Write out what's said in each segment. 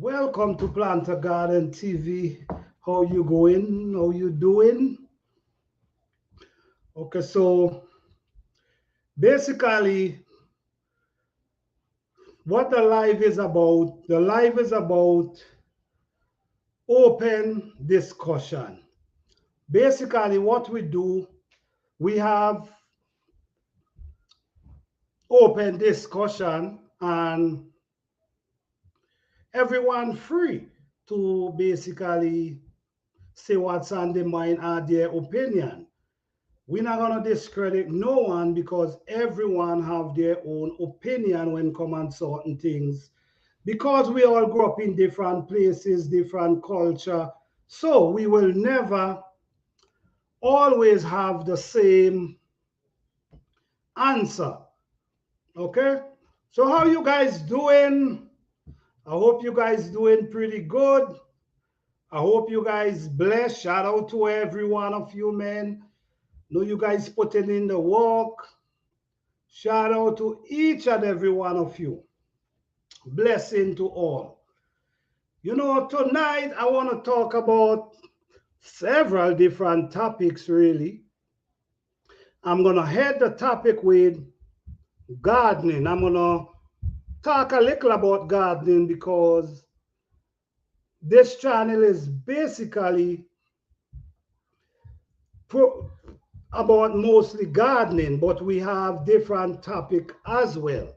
Welcome to Planter Garden TV. How you going? How you doing? Okay, so basically what the live is about open discussion. Basically what we do, we have open discussion and everyone free to basically say what's on their mind and their opinion. We're not gonna discredit no one because everyone have their own opinion when come on certain things. Because we all grew up in different places, different culture, so we will never always have the same answer. Okay? So how you guys doing? I hope you guys doing pretty good. I hope you guys blessed. Shout out to every one of you, man. Know you guys putting in the work. Shout out to each and every one of you. Blessing to all. You know, tonight I want to talk about several different topics, really. I'm going to head the topic with gardening. I'm going to talk a little about gardening because this channel is basically about mostly gardening, but we have different topic as well.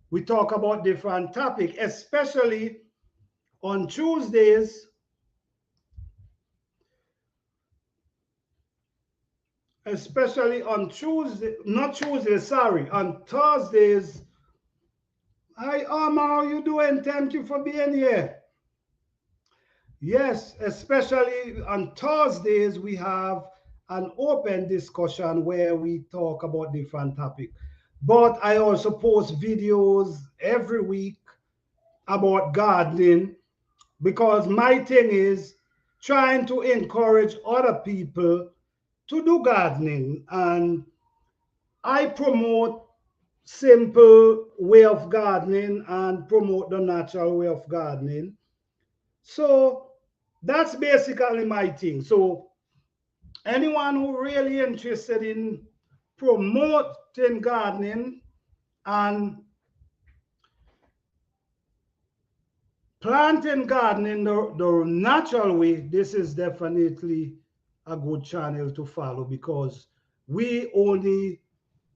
We talk about different topic, especially on Tuesdays, not Tuesday, sorry, on Thursdays. Hi, Omar, how you doing? Thank you for being here. Yes, especially on Thursdays, we have an open discussion where we talk about different topics. But I also post videos every week about gardening because my thing is trying to encourage other people to do gardening, and I promote simple way of gardening and promote the natural way of gardening. So that's basically my thing. So anyone who really interested in promoting gardening and planting gardening the natural way, this is definitely a good channel to follow because we only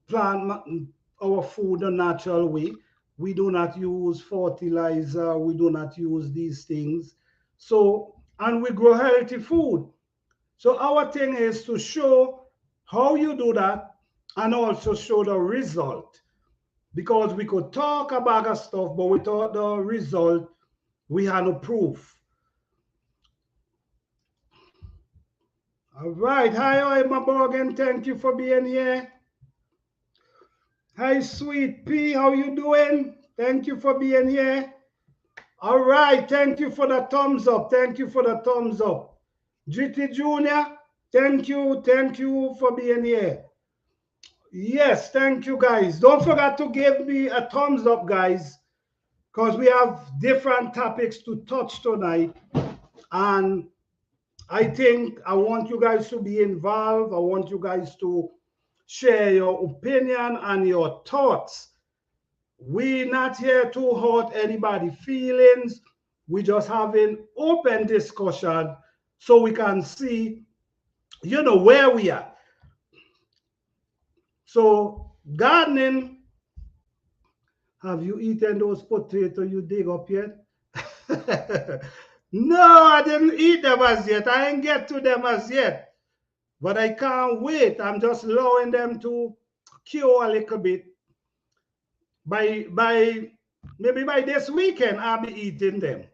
plant our food the natural way. We do not use fertilizer. We do not use these things. So, and we grow healthy food. So our thing is to show how you do that and also show the result. Because we could talk about stuff, but without the result, we have no proof. All right. Hi, my Morgan. Thank you for being here. Hi, Sweet Pea. How you doing? Thank you for being here. All right. Thank you for the thumbs up. Thank you for the thumbs up. GT Junior, thank you. Thank you for being here. Yes, thank you, guys. Don't forget to give me a thumbs up, guys, because we have different topics to touch tonight. And I think I want you guys to be involved. I want you guys to share your opinion and your thoughts. We're not here to hurt anybody's feelings. We're just having open discussion so we can see, where we are. So gardening, have you eaten those potatoes you dig up yet? No, I didn't eat them as yet. I ain't get to them as yet. But I can't wait. I'm just allowing them to cure a little bit. By maybe by this weekend, I'll be eating them.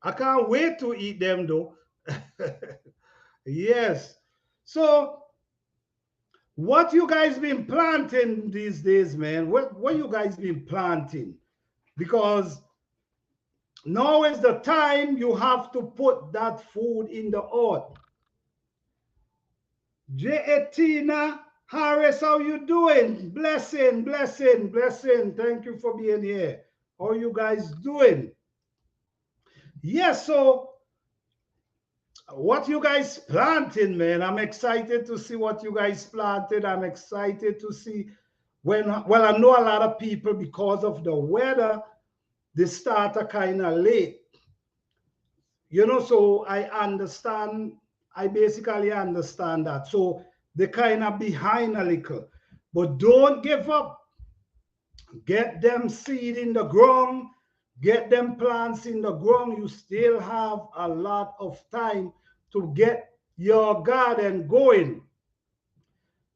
I can't wait to eat them though. Yes. So what you guys been planting these days, man? What you guys been planting? Because now is the time you have to put that food in the earth. J. Harris, how you doing? Blessing, blessing, blessing. Thank you for being here. How you guys doing? Yes, so what you guys planting, man? I'm excited to see what you guys planted. I'm excited to see when, well, I know a lot of people, because of the weather, they start a kind of late. You know, so I understand, I basically understand that. So they kind of behind a little. But don't give up. Get them seed in the ground, get them plants in the ground. You still have a lot of time to get your garden going.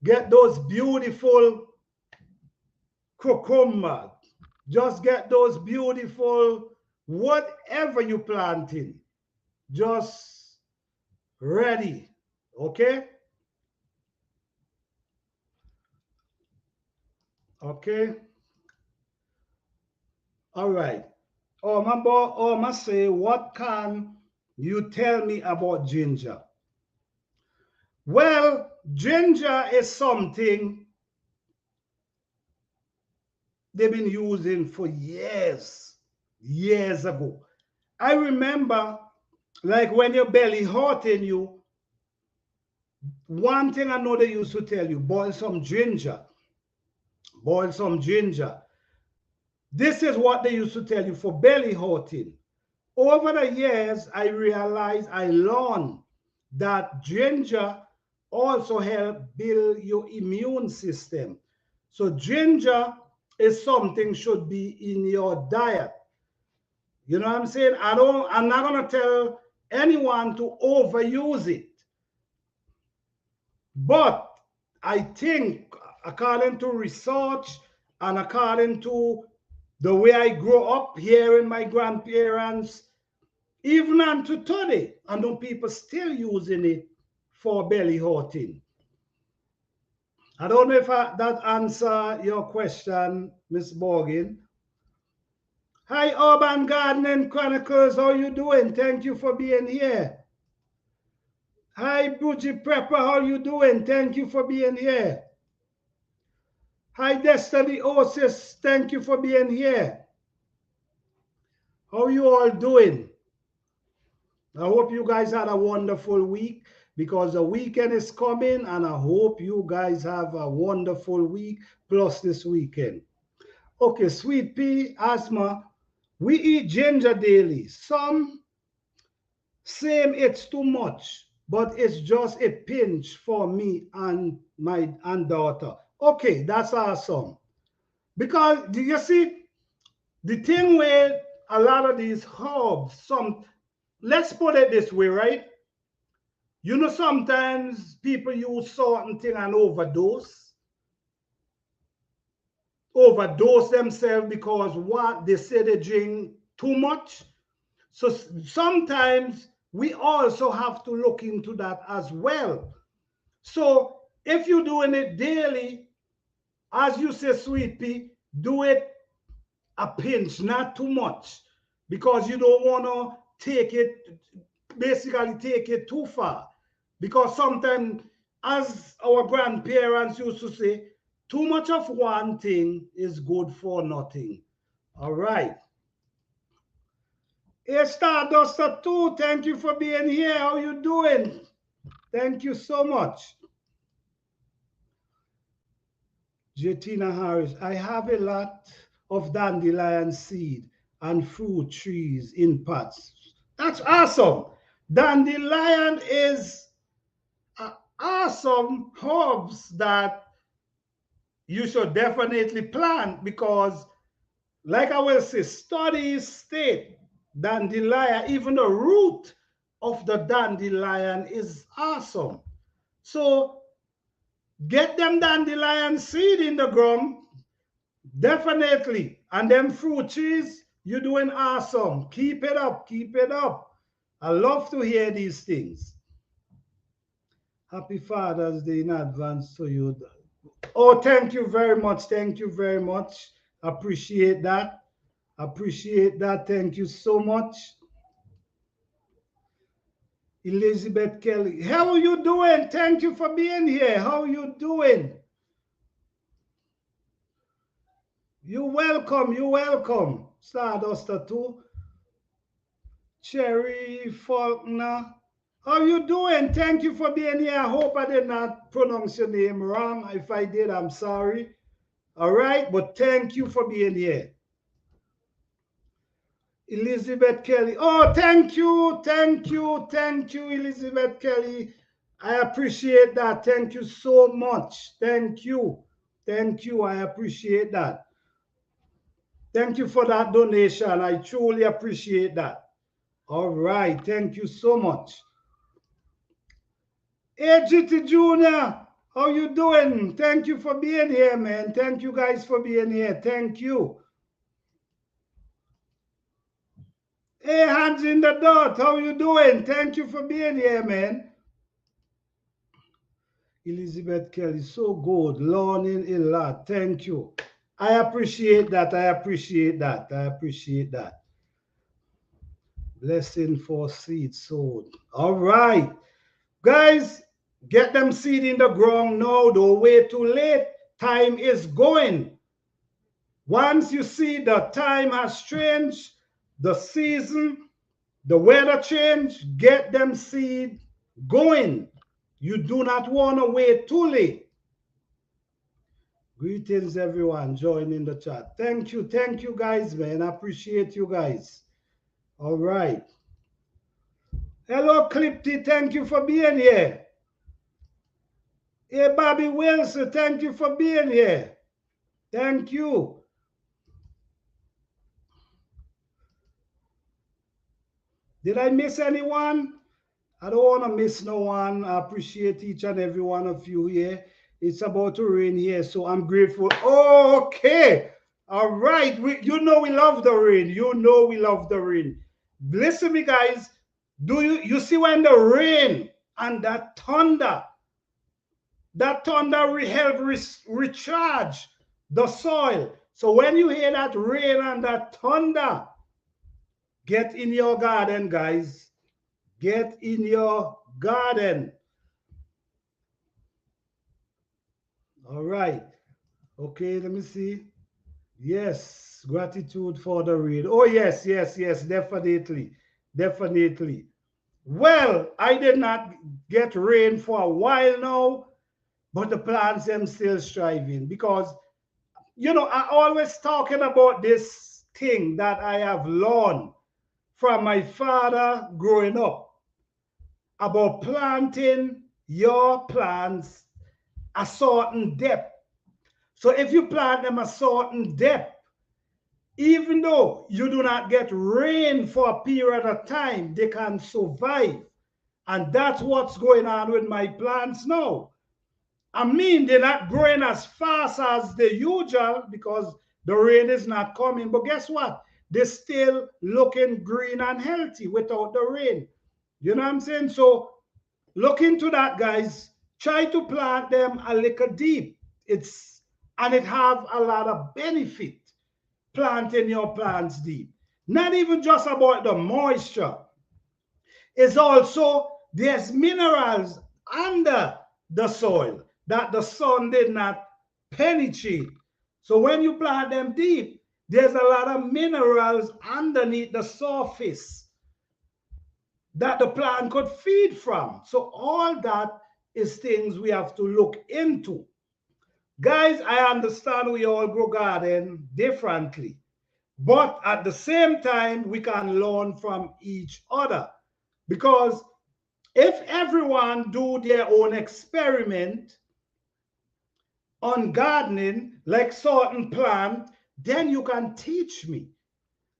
Get those beautiful cucumber. Just get those beautiful, whatever you planting, just ready. Okay? Okay. All right. Oh, my boy, oh, my say, what can you tell me about ginger? Well, ginger is something they've been using for years, years ago. I remember, like when your belly hurting you, one thing I know they used to tell you, boil some ginger, boil some ginger. This is what they used to tell you for belly hurting. Over the years, I realized, I learned that ginger also help build your immune system. So ginger is something should be in your diet. You know what I'm saying? I'm not gonna tell anyone to overuse it. But I think according to research and according to the way I grew up hearing my grandparents, even unto today, I know people still using it for belly hurting. I don't know if that answer your question, Miss Morgan. Hi, Urban Gardening Chronicles. How you doing? Thank you for being here. Hi, Bridget Prepper. How you doing? Thank you for being here. Hi, Destiny Osis. Thank you for being here. How you all doing? I hope you guys had a wonderful week, because the weekend is coming, and I hope you guys have a wonderful week plus this weekend. Okay, Sweet Pea, Asthma, we eat ginger daily. Some say it's too much, but it's just a pinch for me and my daughter. Okay, that's awesome. Because do you see the thing with a lot of these herbs, let's put it this way, right? You know, sometimes people use certain thing and overdose themselves because what they say they drink too much. So sometimes we also have to look into that as well. So if you're doing it daily, as you say, Sweet Pea, do it a pinch, not too much, because you don't want to basically take it too far. Because sometimes, as our grandparents used to say, too much of one thing is good for nothing. All right. Hey, Starduster 2, thank you for being here. How you doing? Thank you so much. Jetina Harris, I have a lot of dandelion seed and fruit trees in pots. That's awesome. Dandelion is awesome herbs that you should definitely plant, because, like I will say, studies state dandelion, even the root of the dandelion is awesome. So get them dandelion seed in the ground, definitely. And them fruit trees, you're doing awesome. Keep it up, keep it up. I love to hear these things. Happy Father's Day in advance to you. Oh, thank you very much. Thank you very much. Appreciate that. Appreciate that. Thank you so much. Elizabeth Kelly. How are you doing? Thank you for being here. How are you doing? You're welcome. You're welcome. Starduster 2. Cherry Faulkner. How you doing? Thank you for being here. I hope I did not pronounce your name wrong. If I did, I'm sorry. All right, but thank you for being here. Elizabeth Kelly. Oh, thank you, thank you, thank you, Elizabeth Kelly. I appreciate that. Thank you so much. Thank you. Thank you. I appreciate that. Thank you for that donation. I truly appreciate that. All right. Thank you so much. Hey, GT Junior, how you doing? Thank you for being here, man. Thank you guys for being here. Thank you. Hey, Hands in the Dot, how you doing? Thank you for being here, man. Elizabeth Kelly, so good. Learning a lot. Thank you. I appreciate that. I appreciate that. I appreciate that. Blessing for seed sown. All right. Guys, get them seed in the ground now. Don't wait too late. Time is going. Once you see the time has changed, the season, the weather change, get them seed going. You do not want to wait too late. Greetings, everyone. Join in the chat. Thank you. Thank you, guys, man. I appreciate you guys. All right. Hello, Clipty. Thank you for being here. Hey, Bobby Wilson. Thank you for being here. Thank you. Did I miss anyone? I don't want to miss no one. I appreciate each and every one of you here. It's about to rain here, so I'm grateful. Oh, okay. All right. You know we love the rain. You know we love the rain. Listen me, guys. Do you see when the rain and that thunder help recharge the soil. So when you hear that rain and that thunder, get in your garden, guys. Get in your garden. All right. Okay, let me see. Yes, gratitude for the rain. Oh, yes, yes, yes, definitely. Definitely. Well, I did not get rain for a while now, but the plants them still striving because, you know, I always talking about this thing that I have learned from my father growing up about planting your plants a certain depth. So if you plant them a certain depth, even though you do not get rain for a period of time, they can survive. And that's what's going on with my plants now. I mean, they're not growing as fast as the usual because the rain is not coming. But guess what? They're still looking green and healthy without the rain. You know what I'm saying? So look into that, guys. Try to plant them a little deep. And it have a lot of benefit planting your plants deep. Not even just about the moisture. It's also there's minerals under the soil that the sun did not penetrate. So when you plant them deep, there's a lot of minerals underneath the surface that the plant could feed from. So all that is things we have to look into. Guys, I understand we all grow garden differently, but at the same time, we can learn from each other. Because if everyone do their own experiment on gardening, like certain plant, then you can teach me.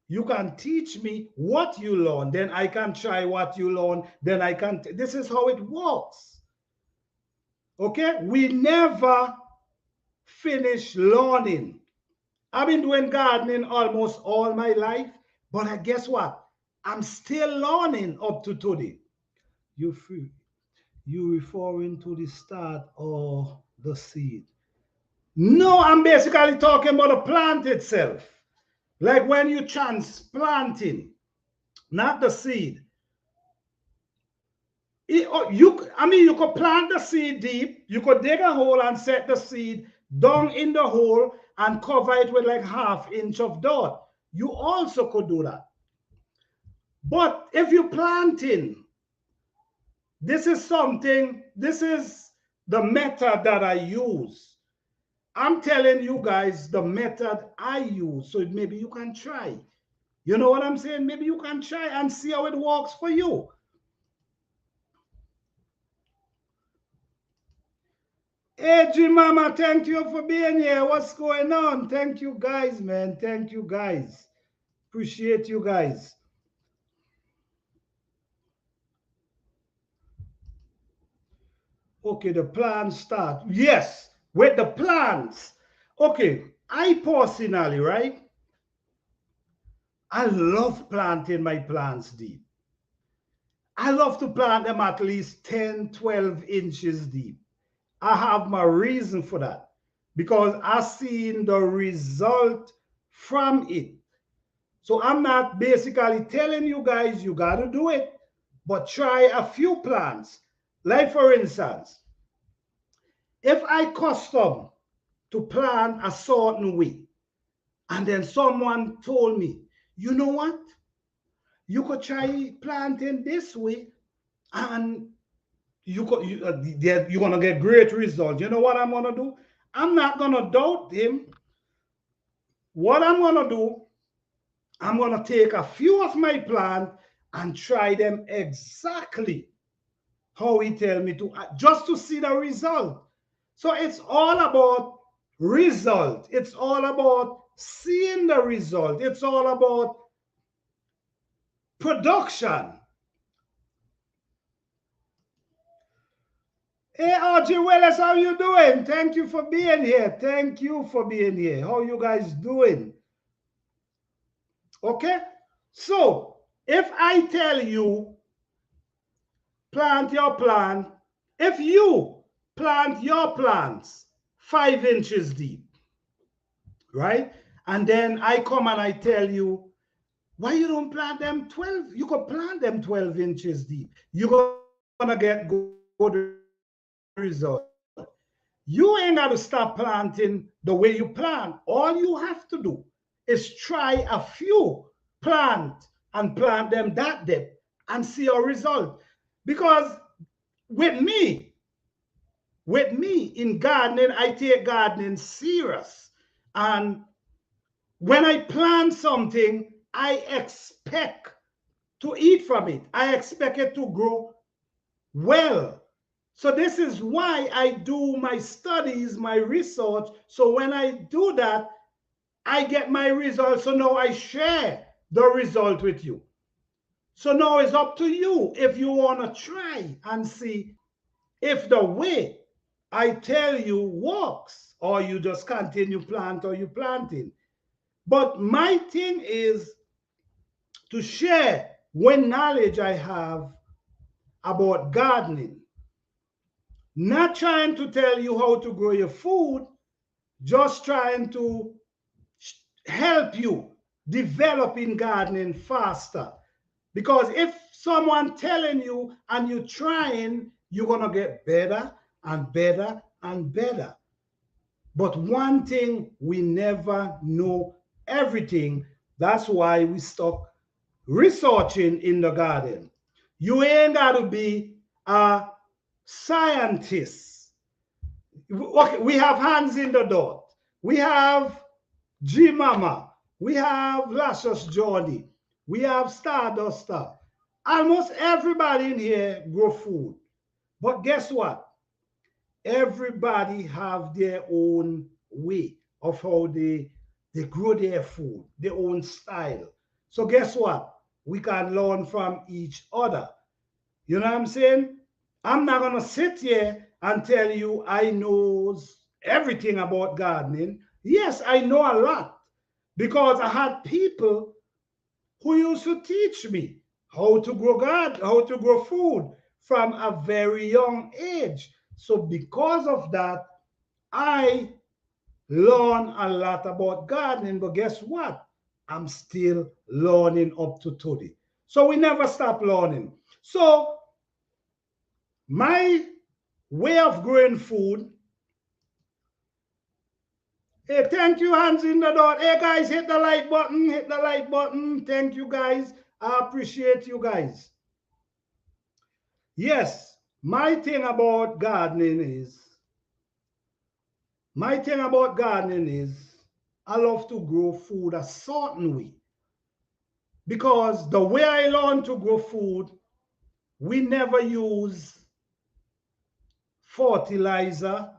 You can teach me what you learn. Then I can try what you learn. Then I can. This is how it works. Okay? We never finish learning. I've been doing gardening almost all my life, but guess what? I'm still learning up to today. You referring to the start or the seed? No, I'm basically talking about the plant itself. Like when you transplanting, not the seed. You could plant the seed deep. You could dig a hole and set the seed down in the hole and cover it with like 1/2 inch of dirt. You also could do that. But if you're planting, this is the method that I use. I'm telling you guys the method I use, so maybe you can try. You know what I'm saying? Maybe you can try and see how it works for you. Hey, G Mama, thank you for being here. What's going on? Thank you guys, man. Thank you guys. Appreciate you guys. Okay, the plans start. Yes, with the plans. Okay, I personally, right? I love planting my plants deep. I love to plant them at least 10, 12 inches deep. I have my reason for that because I've seen the result from it. So I'm not basically telling you guys you got to do it, but try a few plants. Like for instance, if I custom to plant a certain way, and then someone told me, you know what? You could try planting this way, and you're gonna get great results. You know what I'm gonna do? I'm not gonna doubt him. What I'm gonna do, I'm gonna take a few of my plants and try them exactly how he tell me to, just to see the result. So it's all about result. It's all about seeing the result. It's all about production. Hey, RJ Willis, how you doing? Thank you for being here. Thank you for being here. How you guys doing? Okay? So, if I tell you plant your plant, if you plant your plants 5 inches deep, right? And then I come and I tell you, why you don't plant them 12? You could plant them 12 inches deep. You're going to get good result. You ain't got to stop planting the way you plant. All you have to do is try a few plant and plant them that depth and see a result. Because with me in gardening, I take gardening serious. And when I plant something, I expect to eat from it. I expect it to grow well. So this is why I do my studies, my research. So when I do that, I get my results. So now I share the result with you. So now it's up to you if you want to try and see if the way I tell you works, or you just continue plant or you planting. But my thing is to share what knowledge I have about gardening. Not trying to tell you how to grow your food, just trying to help you develop in gardening faster. Because if someone telling you and you're trying, you're going to get better and better and better. But one thing, we never know everything. That's why we stop researching in the garden. You ain't got to be a scientist. Okay, we have Hands in the Door. We have G Mama. We have Lascious Johnny. We have Starduster. Almost everybody in here grow food. But guess what? Everybody have their own way of how they grow their food, their own style. So guess what? We can learn from each other. You know what I'm saying? I'm not going to sit here and tell you I know everything about gardening. Yes, I know a lot because I had people who used to teach me how to grow how to grow food from a very young age. So because of that, I learn a lot about gardening. But guess what? I'm still learning up to today. So we never stop learning. So my way of growing food. Hey, thank you, Hands in the Door. Hey, guys, hit the like button. Hit the like button. Thank you, guys. I appreciate you guys. Yes, my thing about gardening is, I love to grow food a certain way. Because the way I learned to grow food, we never use fertilizer.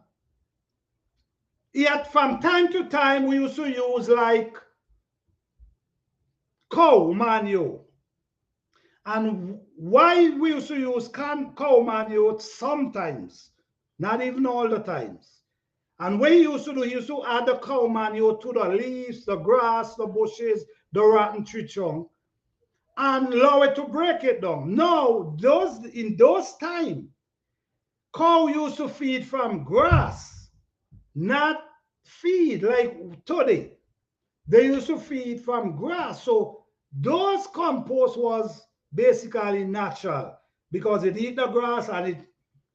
Yet from time to time, we used to use like cow manure. And why we used to use cow manure sometimes, not even all the times. And what he used to do, he used to add the cow manure to the leaves, the grass, the bushes, the rotten tree trunk, and allow it to break it down. No, in those times, cow used to feed from grass, not feed like today. They used to feed from grass. So those compost was basically natural because it eat the grass and it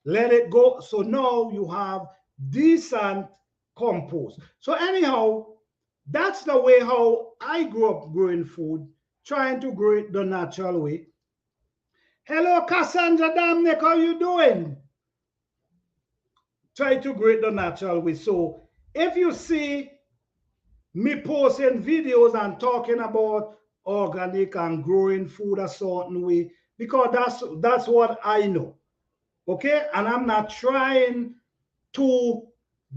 let it go. So now you have decent compost. So anyhow, that's the way how I grew up growing food, trying to grow it the natural way. Hello, Cassandra Damnick, how you doing? Try to grow it the natural way. So if you see me posting videos and talking about organic and growing food a certain way, because that's what I know. Okay, and I'm not trying to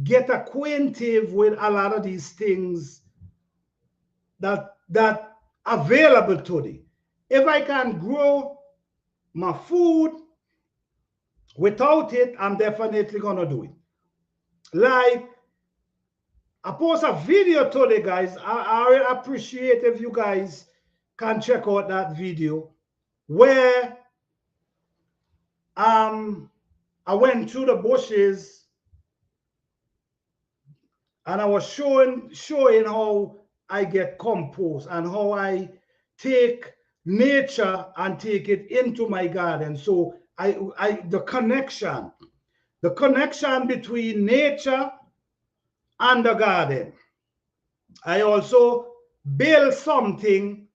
get acquainted with a lot of these things that available today. If I can grow my food without it, I'm definitely gonna do it. Like I post a video today, guys. I appreciate if you guys can check out that video where I went through the bushes and I was showing how I get compost and how I take nature and take it into my garden. So the connection between nature and the garden. I also build something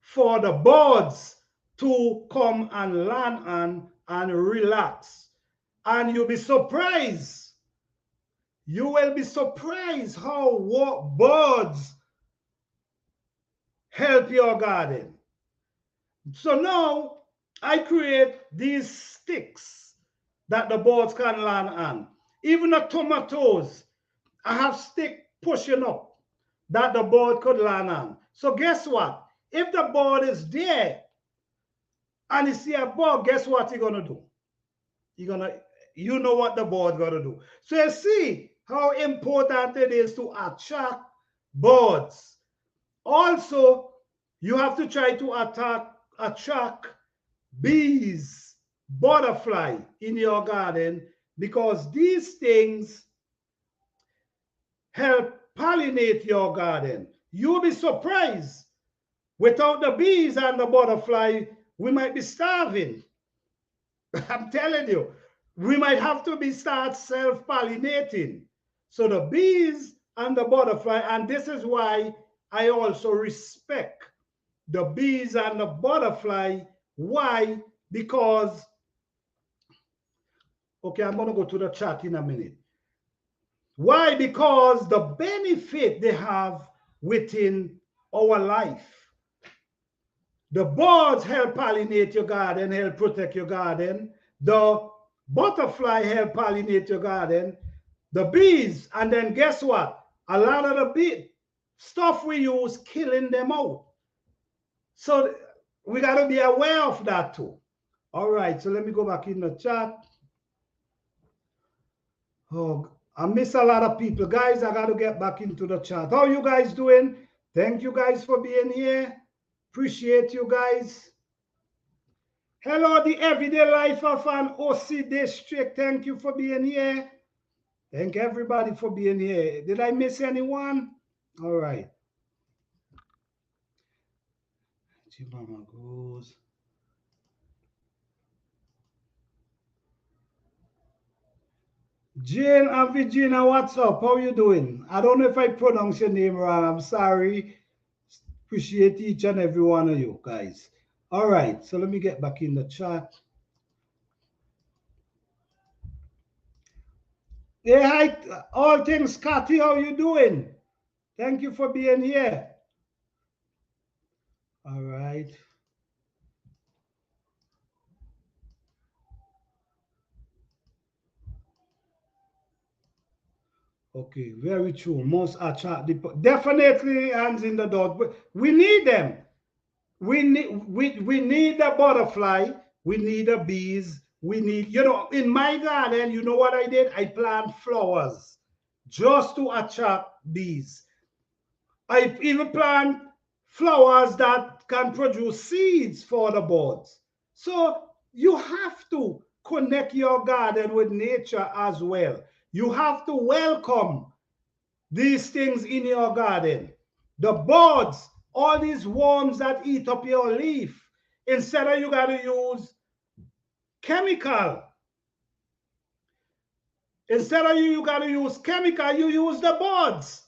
for the birds to come and land on and relax. And you'll be surprised. You will be surprised how birds help your garden. So now I create these sticks that the birds can land on. Even the tomatoes, I have stick pushing up that the bird could land on. So guess what? If the bird is there and you see a bird, guess what you're gonna do? You know what the bird gonna do. So you see how important it is to attract birds. Also, you have to try to attract bees, butterfly in your garden because these things help pollinate your garden. You'll be surprised. Without the bees and the butterfly, we might be starving. I'm telling you, we might have to start self-pollinating. So the bees and the butterfly, and this is why I also respect the bees and the butterfly. Why? Because, okay, I'm going to go to the chat in a minute. Why? Because the benefit they have within our life. The birds help pollinate your garden, help protect your garden. The butterfly help pollinate your garden. The bees, and then guess what? A lot of the bee stuff we use killing them out. So we got to be aware of that too. All right, so let me go back in the chat. Oh, I miss a lot of people. Guys, I got to get back into the chat. How you guys doing? Thank you guys for being here. Appreciate you guys. Hello, the Everyday Life of an OC District. Thank you for being here. Thank everybody for being here. Did I miss anyone? All right. Chibama goes. Jane and Virginia, what's up? How you doing? I don't know if I pronounce your name wrong. I'm sorry. Appreciate each and every one of you guys. All right, so let me get back in the chat. Hey, hi, all things, Scotty, how you doing? Thank you for being here. All right. Okay, very true. Most attract definitely hands in the dog. We need them. We need the butterfly. We need the bees. We need, in my garden, you know what I did? I plant flowers just to attract bees. I even plant flowers that can produce seeds for the birds. So you have to connect your garden with nature as well. You have to welcome these things in your garden. The birds, all these worms that eat up your leaf, instead of you got to use chemical. Instead of you got to use chemical, you use the birds.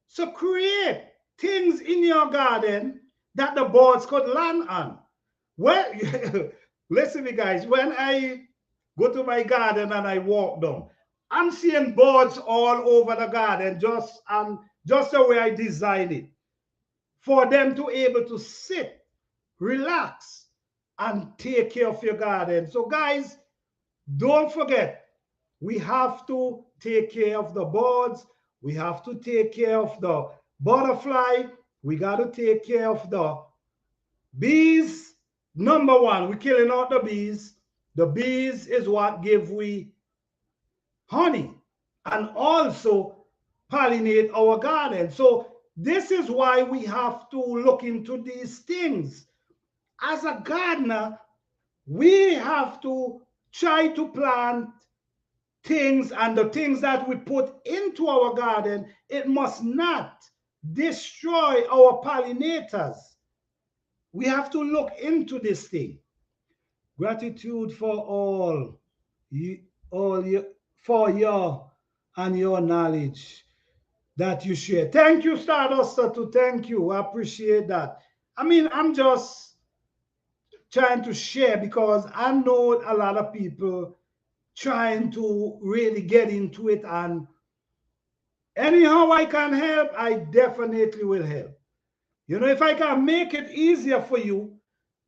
So create things in your garden that the birds could land on. Well, listen to me, guys. When I go to my garden and I walk down, I'm seeing birds all over the garden, just the way I designed it, for them to able to sit, relax, and take care of your garden. So, guys, don't forget, we have to take care of the birds. We have to take care of the butterfly. We got to take care of the bees. Number one, we're killing out the bees. The bees is what give we honey and also pollinate our garden. So this is why we have to look into these things. As a gardener, we have to try to plant things, and the things that we put into our garden, it must not destroy our pollinators. We have to look into this thing. Gratitude for for your and your knowledge that you share. Thank you, Stardust, to thank you. I appreciate that. I mean, I'm just trying to share because I know a lot of people trying to really get into it, and anyhow I can help, I definitely will help. If I can make it easier for you,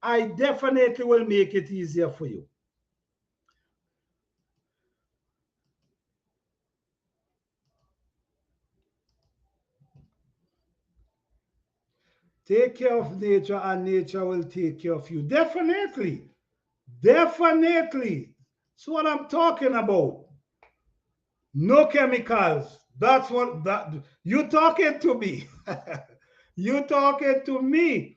I definitely will make it easier for you. Take care of nature and nature will take care of you. Definitely. Definitely. That's what I'm talking about. No chemicals. That's what that you talking to me. You talking to me.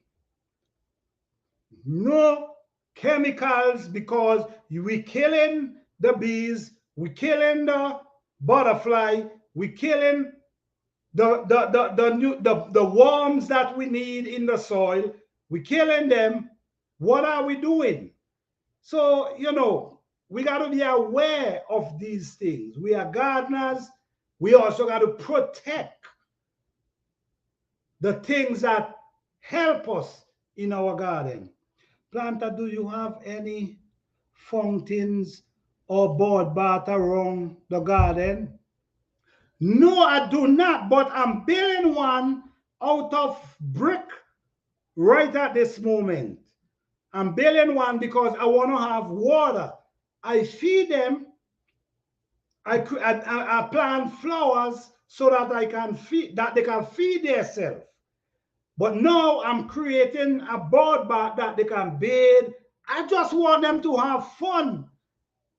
No chemicals, because we killing the bees, we killing the butterfly, we killing the worms that we need in the soil. We killing them. What are we doing? So we got to be aware of these things. We are gardeners. We also got to protect the things that help us in our garden. Planter, do you have any fountains or board bath around the garden? No, I do not, but I'm building one out of brick right at this moment. I'm building one because I want to have water. I feed them. I plant flowers so that I can feed, that they can feed themselves. But now I'm creating a board bath that they can bathe. I just want them to have fun,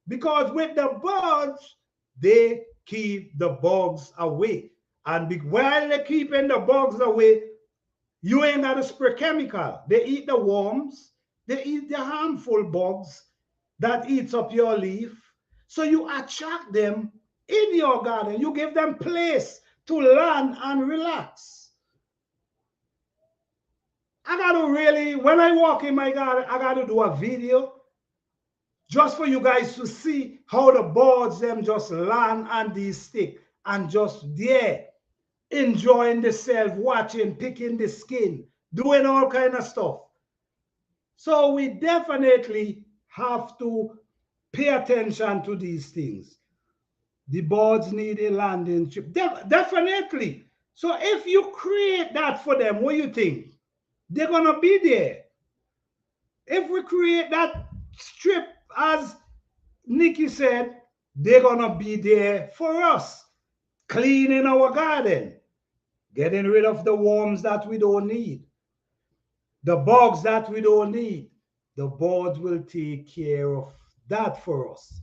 because with the birds, they keep the bugs away. And while they're keeping the bugs away, you ain't got to spray chemical. They eat the worms, they eat the harmful bugs that eats up your leaf. So you attract them in your garden. You give them place to learn and relax. I got to really, when I walk in my garden, I got to do a video just for you guys to see how the birds them just land on these sticks and just there enjoying themselves, watching, picking the skin, doing all kind of stuff. So we definitely have to pay attention to these things. The birds need a landing strip. Definitely. So if you create that for them, what do you think? They're going to be there. If we create that strip, as Nikki said, they're going to be there for us, cleaning our garden, getting rid of the worms that we don't need, the bugs that we don't need. The birds will take care of that for us.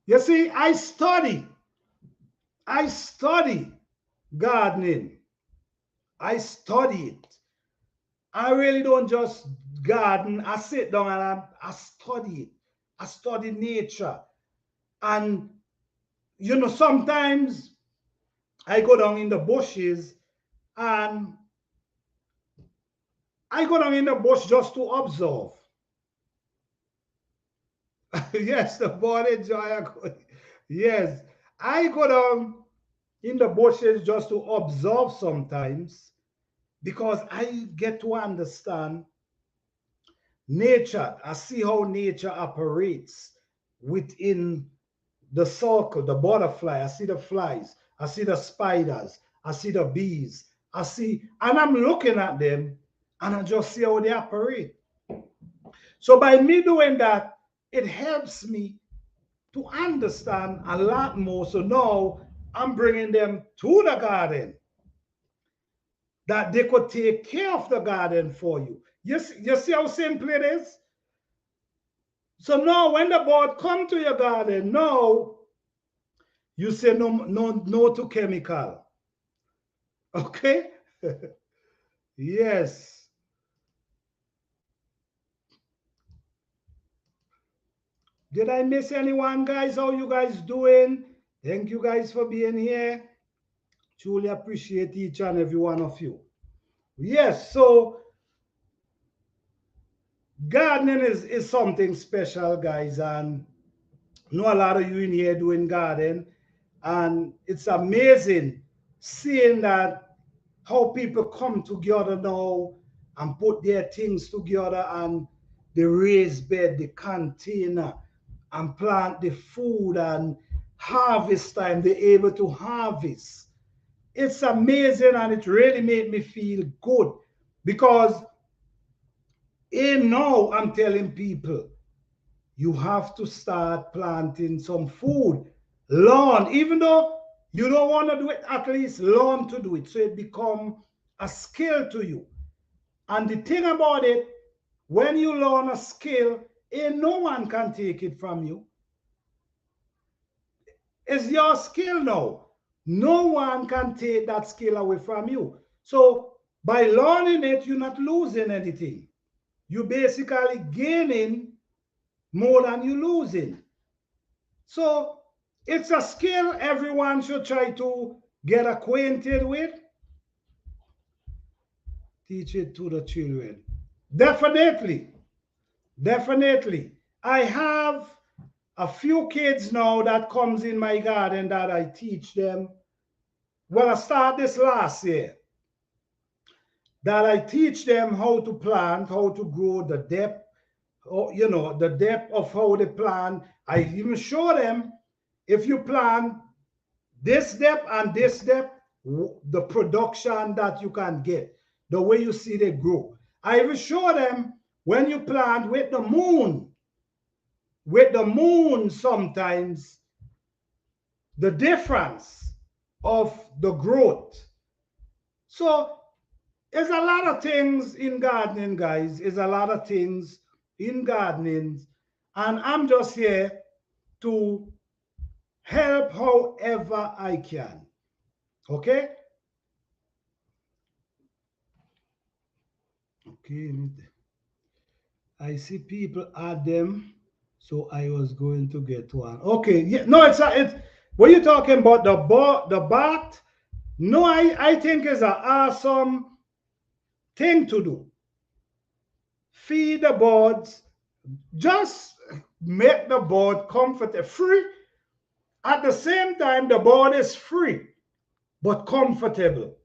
You see, I study gardening. I study it. I really don't just garden. I sit down and I study it. I study nature. And, you know, sometimes I go down in the bushes and I go down in the bush just to observe. Yes, the body joy. Yes, I go down in the bushes just to observe sometimes because I get to understand nature. I see how nature operates within the circle, the butterfly. I see the flies. I see the spiders. I see the bees. I see, and I'm looking at them and I just see how they operate. So by me doing that, it helps me to understand a lot more. So now I'm bringing them to the garden that they could take care of the garden for you. You see how simple it is? So now when the bird come to your garden, now you say no to chemical. Okay? Yes. Did I miss anyone, guys? How you guys doing? Thank you guys for being here. Truly appreciate each and every one of you. Yes, so gardening is something special, guys, and I know a lot of you in here doing garden, and it's amazing seeing that how people come together now and put their things together and the raised bed, the container, and plant the food, and harvest time, they're able to harvest. It's amazing, and it really made me feel good because now I'm telling people, you have to start planting some food. Learn, even though you don't want to do it, at least learn to do it so it become a skill to you. And the thing about it, when you learn a skill, no one can take it from you. It's your skill now. No one can take that skill away from you. So by learning it, you're not losing anything. You're basically gaining more than you're losing. So it's a skill everyone should try to get acquainted with. Teach it to the children. Definitely. Definitely. I have a few kids now that comes in my garden that I teach them. Well, I started this last year. That I teach them how to plant, how to grow, the depth, you know, the depth of how they plant. I even show them if you plant this depth and this depth, the production that you can get, the way you see they grow. I even show them when you plant with the moon sometimes, the difference of the growth. So there's a lot of things in gardening, guys. There's a lot of things in gardening. And I'm just here to help however I can. Okay? Okay. I see people add them. So I was going to get one. Okay. Yeah, no, it's what you talking about? The bat? No, I think it's an awesome thing to do. Feed the birds. Just make the bird comfortable, free. At the same time, the bird is free, but comfortable.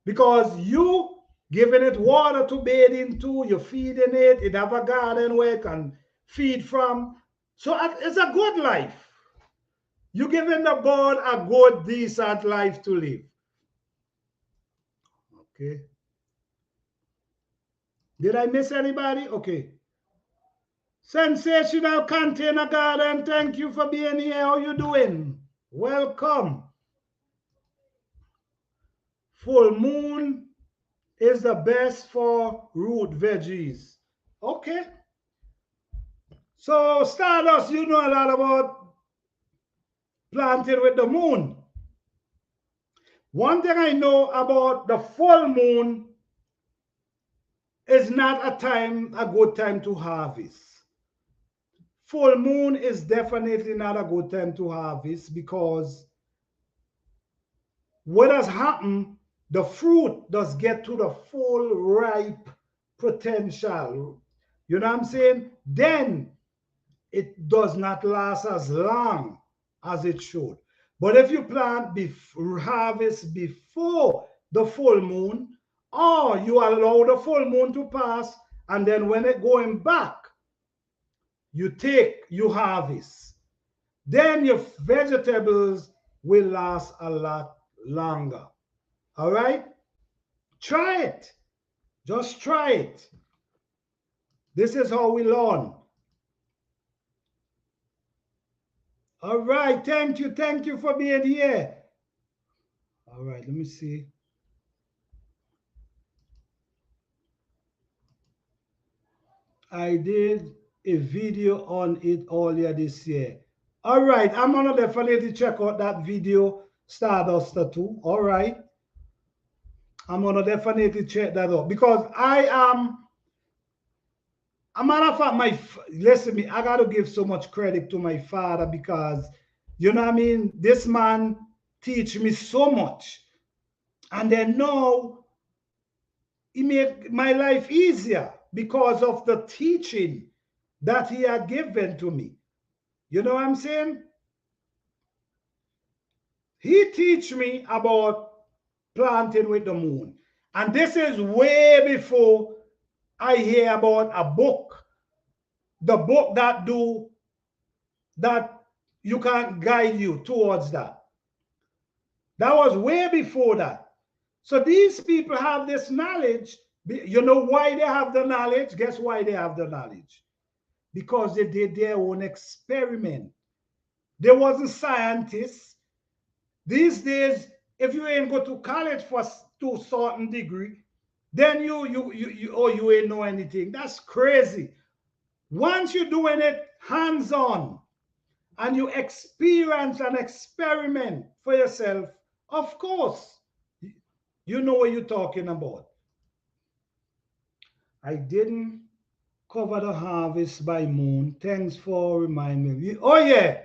Because you giving it water to bathe into, you're feeding it, it have a garden where it can feed from. So it's a good life. You're giving the bird a good, decent life to live. Okay. Did I miss anybody? Okay. Sensational Container Garden, thank you for being here. How you doing? Welcome. Full moon is the best for root veggies. Okay. So Stardust, you know a lot about planting with the moon. One thing I know about the full moon is not a good time to harvest. Full moon is definitely not a good time to harvest because what has happened, the fruit does get to the full ripe potential. You know what I'm saying? Then it does not last as long as it should. But if you plant harvest before the full moon, or you allow the full moon to pass, and then when it going back, you harvest, then your vegetables will last a lot longer. All right? Try it. Just try it. This is how we learn. All right. Thank you. Thank you for being here. All right. Let me see. I did a video on it earlier this year. All right. I'm going to definitely check out that video, Stardust too. All right. I'm going to definitely check that out because I am. A matter of fact, listen me, I got to give so much credit to my father because, you know what I mean? This man teach me so much. And then now, he made my life easier because of the teaching that he had given to me. You know what I'm saying? He teach me about planting with the moon. And this is way before I hear about a book. The book that you can guide you towards that. That was way before that. So these people have this knowledge. You know why they have the knowledge? Guess why they have the knowledge? Because they did their own experiment. There wasn't scientists. These days, if you ain't go to college to a certain degree, then you ain't know anything. That's crazy. Once you're doing it hands-on and you experience and experiment for yourself, of course, you know what you're talking about. I didn't cover the harvest by moon. Thanks for reminding me. Oh, yeah.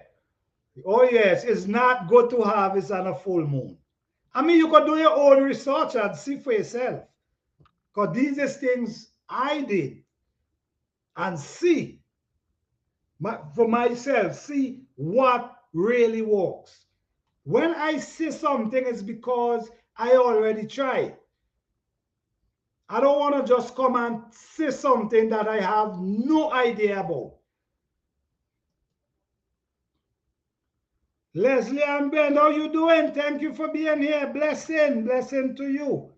Oh, yes. It's not good to harvest on a full moon. I mean, you could do your own research and see for yourself. Because these are things I did and see for myself, see what really works. When I see something, it's because I already tried. I don't want to just come and say something that I have no idea about. Leslie and Ben, how you doing? Thank you for being here. Blessing to you.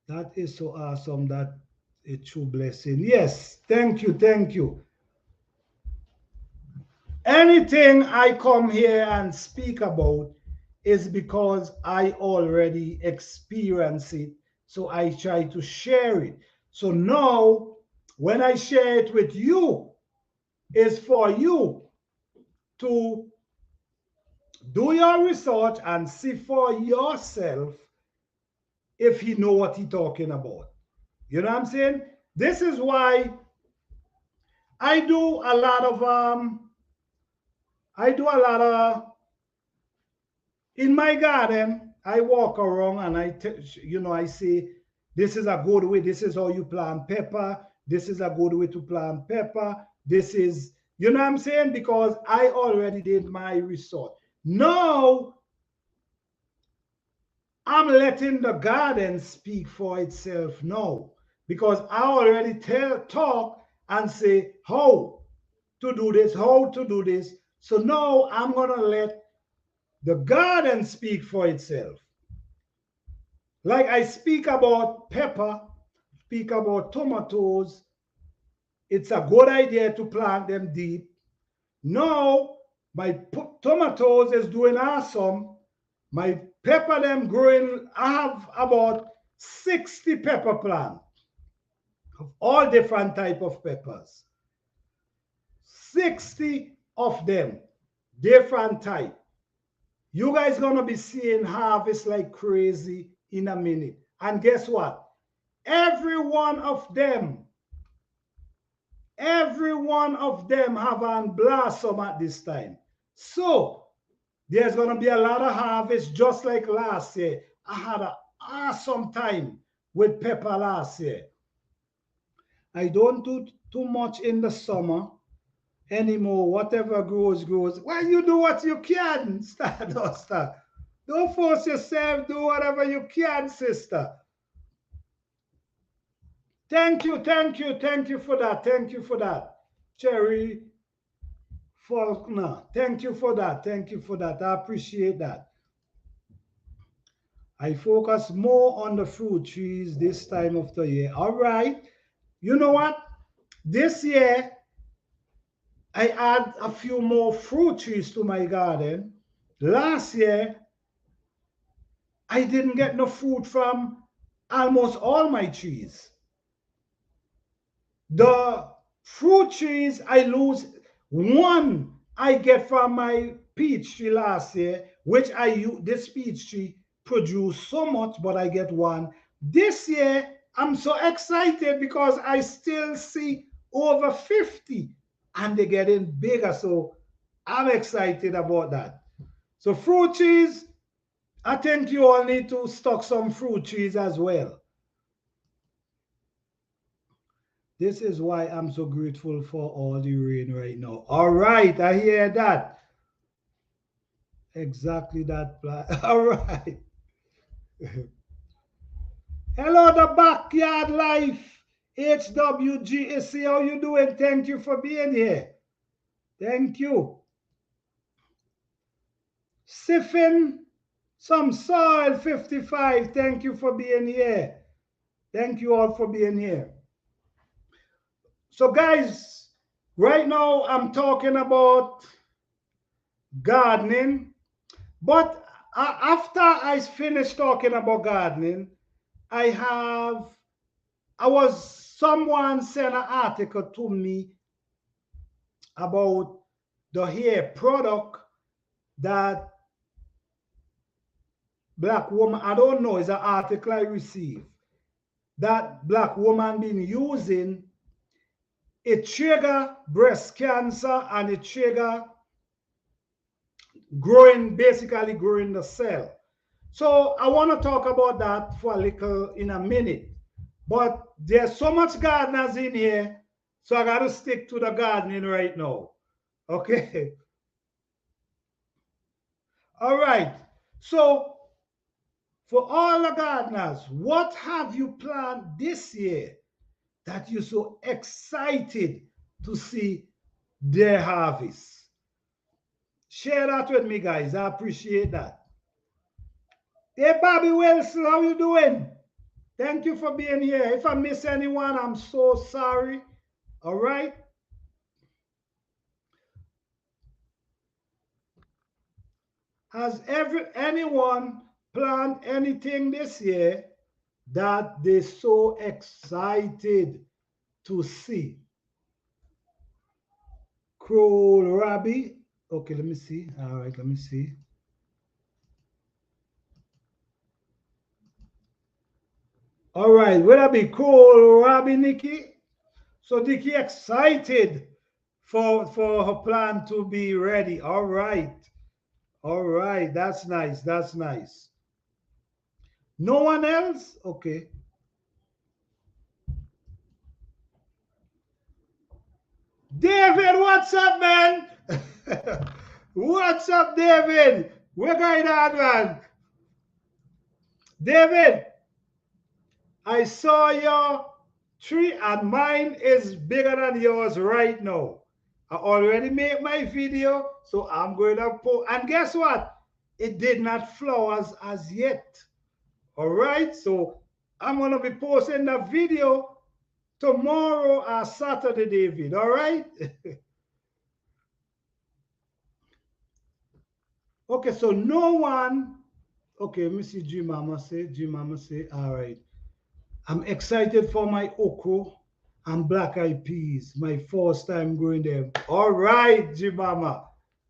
That is so awesome. That a true blessing. Yes, thank you, thank you. Anything I come here and speak about is because I already experience it. So I try to share it. So now, when I share it with you, it's for you to do your research and see for yourself if he know what he's talking about. You know what I'm saying? This is why I do a lot of in my garden. I walk around and I say, this is a good way. This is how you plant pepper. This is a good way to plant pepper. This is, you know what I'm saying? Because I already did my research. Now, I'm letting the garden speak for itself now because I already talk and say how to do this, how to do this. So now I'm going to let the garden speak for itself. Like I speak about pepper, speak about tomatoes. It's a good idea to plant them deep. Now, my tomatoes is doing awesome. My pepper them growing. I have about 60 pepper plants of all different type of peppers. 60 of them, different type. You guys gonna be seeing harvest like crazy in a minute. And guess what? Every one of them have on blossom at this time. So there's going to be a lot of harvest just like last year. I had an awesome time with pepper last year. I don't do too much in the summer anymore. Whatever grows, grows. Well, you do what you can, Stardust. Don't force yourself. Do whatever you can, sister. Thank you for that. Thank you for that. Cherry Faulkner. Thank you for that. Thank you for that. I appreciate that. I focus more on the fruit trees this time of the year. All right. You know what? This year, I add a few more fruit trees to my garden. Last year, I didn't get no fruit from almost all my trees. The fruit trees, I lose one I get from my peach tree last year, which I use. This peach tree produced so much, but I get one. This year, I'm so excited because I still see over 50 and they're getting bigger. So I'm excited about that. So fruit trees, I think you all need to stock some fruit trees as well. This is why I'm so grateful for all the rain right now. All right, I hear that. Exactly that plan. All right. Hello, the Backyard Life. HWGAC, how you doing? Thank you for being here. Thank you. Siphon some soil 55. Thank you for being here. Thank you all for being here. So guys, right now I'm talking about gardening, but after I finished talking about gardening, someone sent an article to me about the hair product that black woman, I don't know, it's an article I received, that black woman been using. It trigger breast cancer and it trigger basically growing the cell. So I want to talk about that for a little in a minute. But there's so much gardeners in here, so I got to stick to the gardening right now. Okay. All right. So for all the gardeners, what have you planted this year that you're so excited to see their harvest? Share that with me, guys. I appreciate that. Hey, Bobby Wilson, how you doing? Thank you for being here. If I miss anyone, I'm so sorry. All right. Has anyone planned anything this year that they're so excited to see? Crow Rabbi. Okay, let me see. All right, let me see. All right, will that be cool, Rabbi Nikki? So Nikki excited for her plan to be ready. All right. All right, that's nice. That's nice. No one else? Okay. David, what's up, man? What's up, David? We're going on, man. David, I saw your tree and mine is bigger than yours right now. I already made my video, so I'm going to post. And guess what? It did not flowers as yet. All right, so I'm going to be posting the video tomorrow or Saturday, David. All right. Okay, so no one. Okay, let me see. G Mama say. G Mama say. All right. I'm excited for my okra and black eyed peas. My first time growing them. All right, G Mama.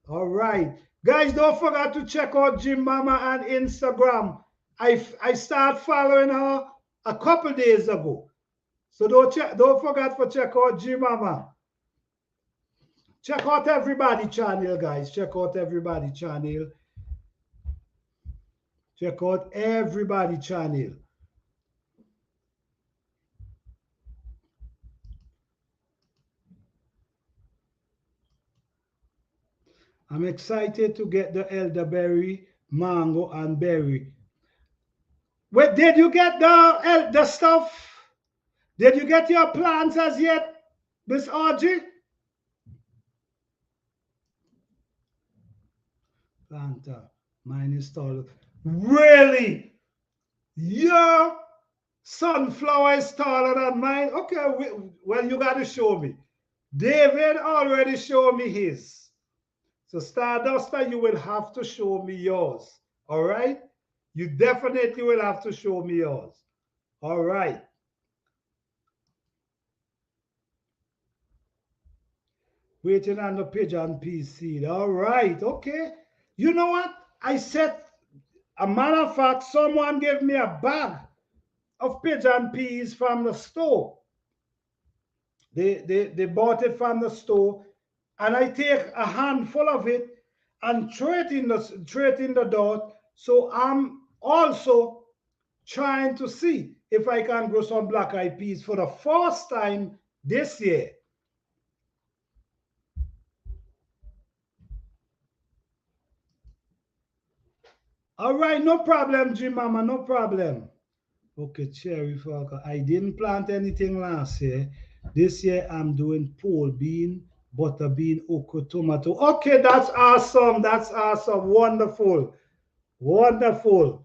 All right. Guys, don't forget to check out Jim Mama on Instagram. I start following her a couple days ago. So don't forget to check out Jim Mama. Check out everybody channel, guys. Check out everybody channel. Check out everybody channel. I'm excited to get the elderberry, mango, and berry. Wait, did you get the stuff? Did you get your plants as yet, Miss Audrey? Planta, mine is taller. Really? Your sunflower is taller than mine? Okay, well, you got to show me. David already showed me his. So Starduster, you will have to show me yours. All right? You definitely will have to show me yours. All right. Waiting on the pigeon peas seed. All right. Okay. You know what? I said, a matter of fact, someone gave me a bag of pigeon peas from the store. They bought it from the store, and I take a handful of it and throw it in the dirt. So I'm also trying to see if I can grow some black eyed peas for the first time this year. All right, no problem, Jim Mama, no problem. Okay, cherry falcon. I didn't plant anything last year. This year I'm doing pole bean, butter bean, okra, tomato. Okay, that's awesome. That's awesome. Wonderful. Wonderful.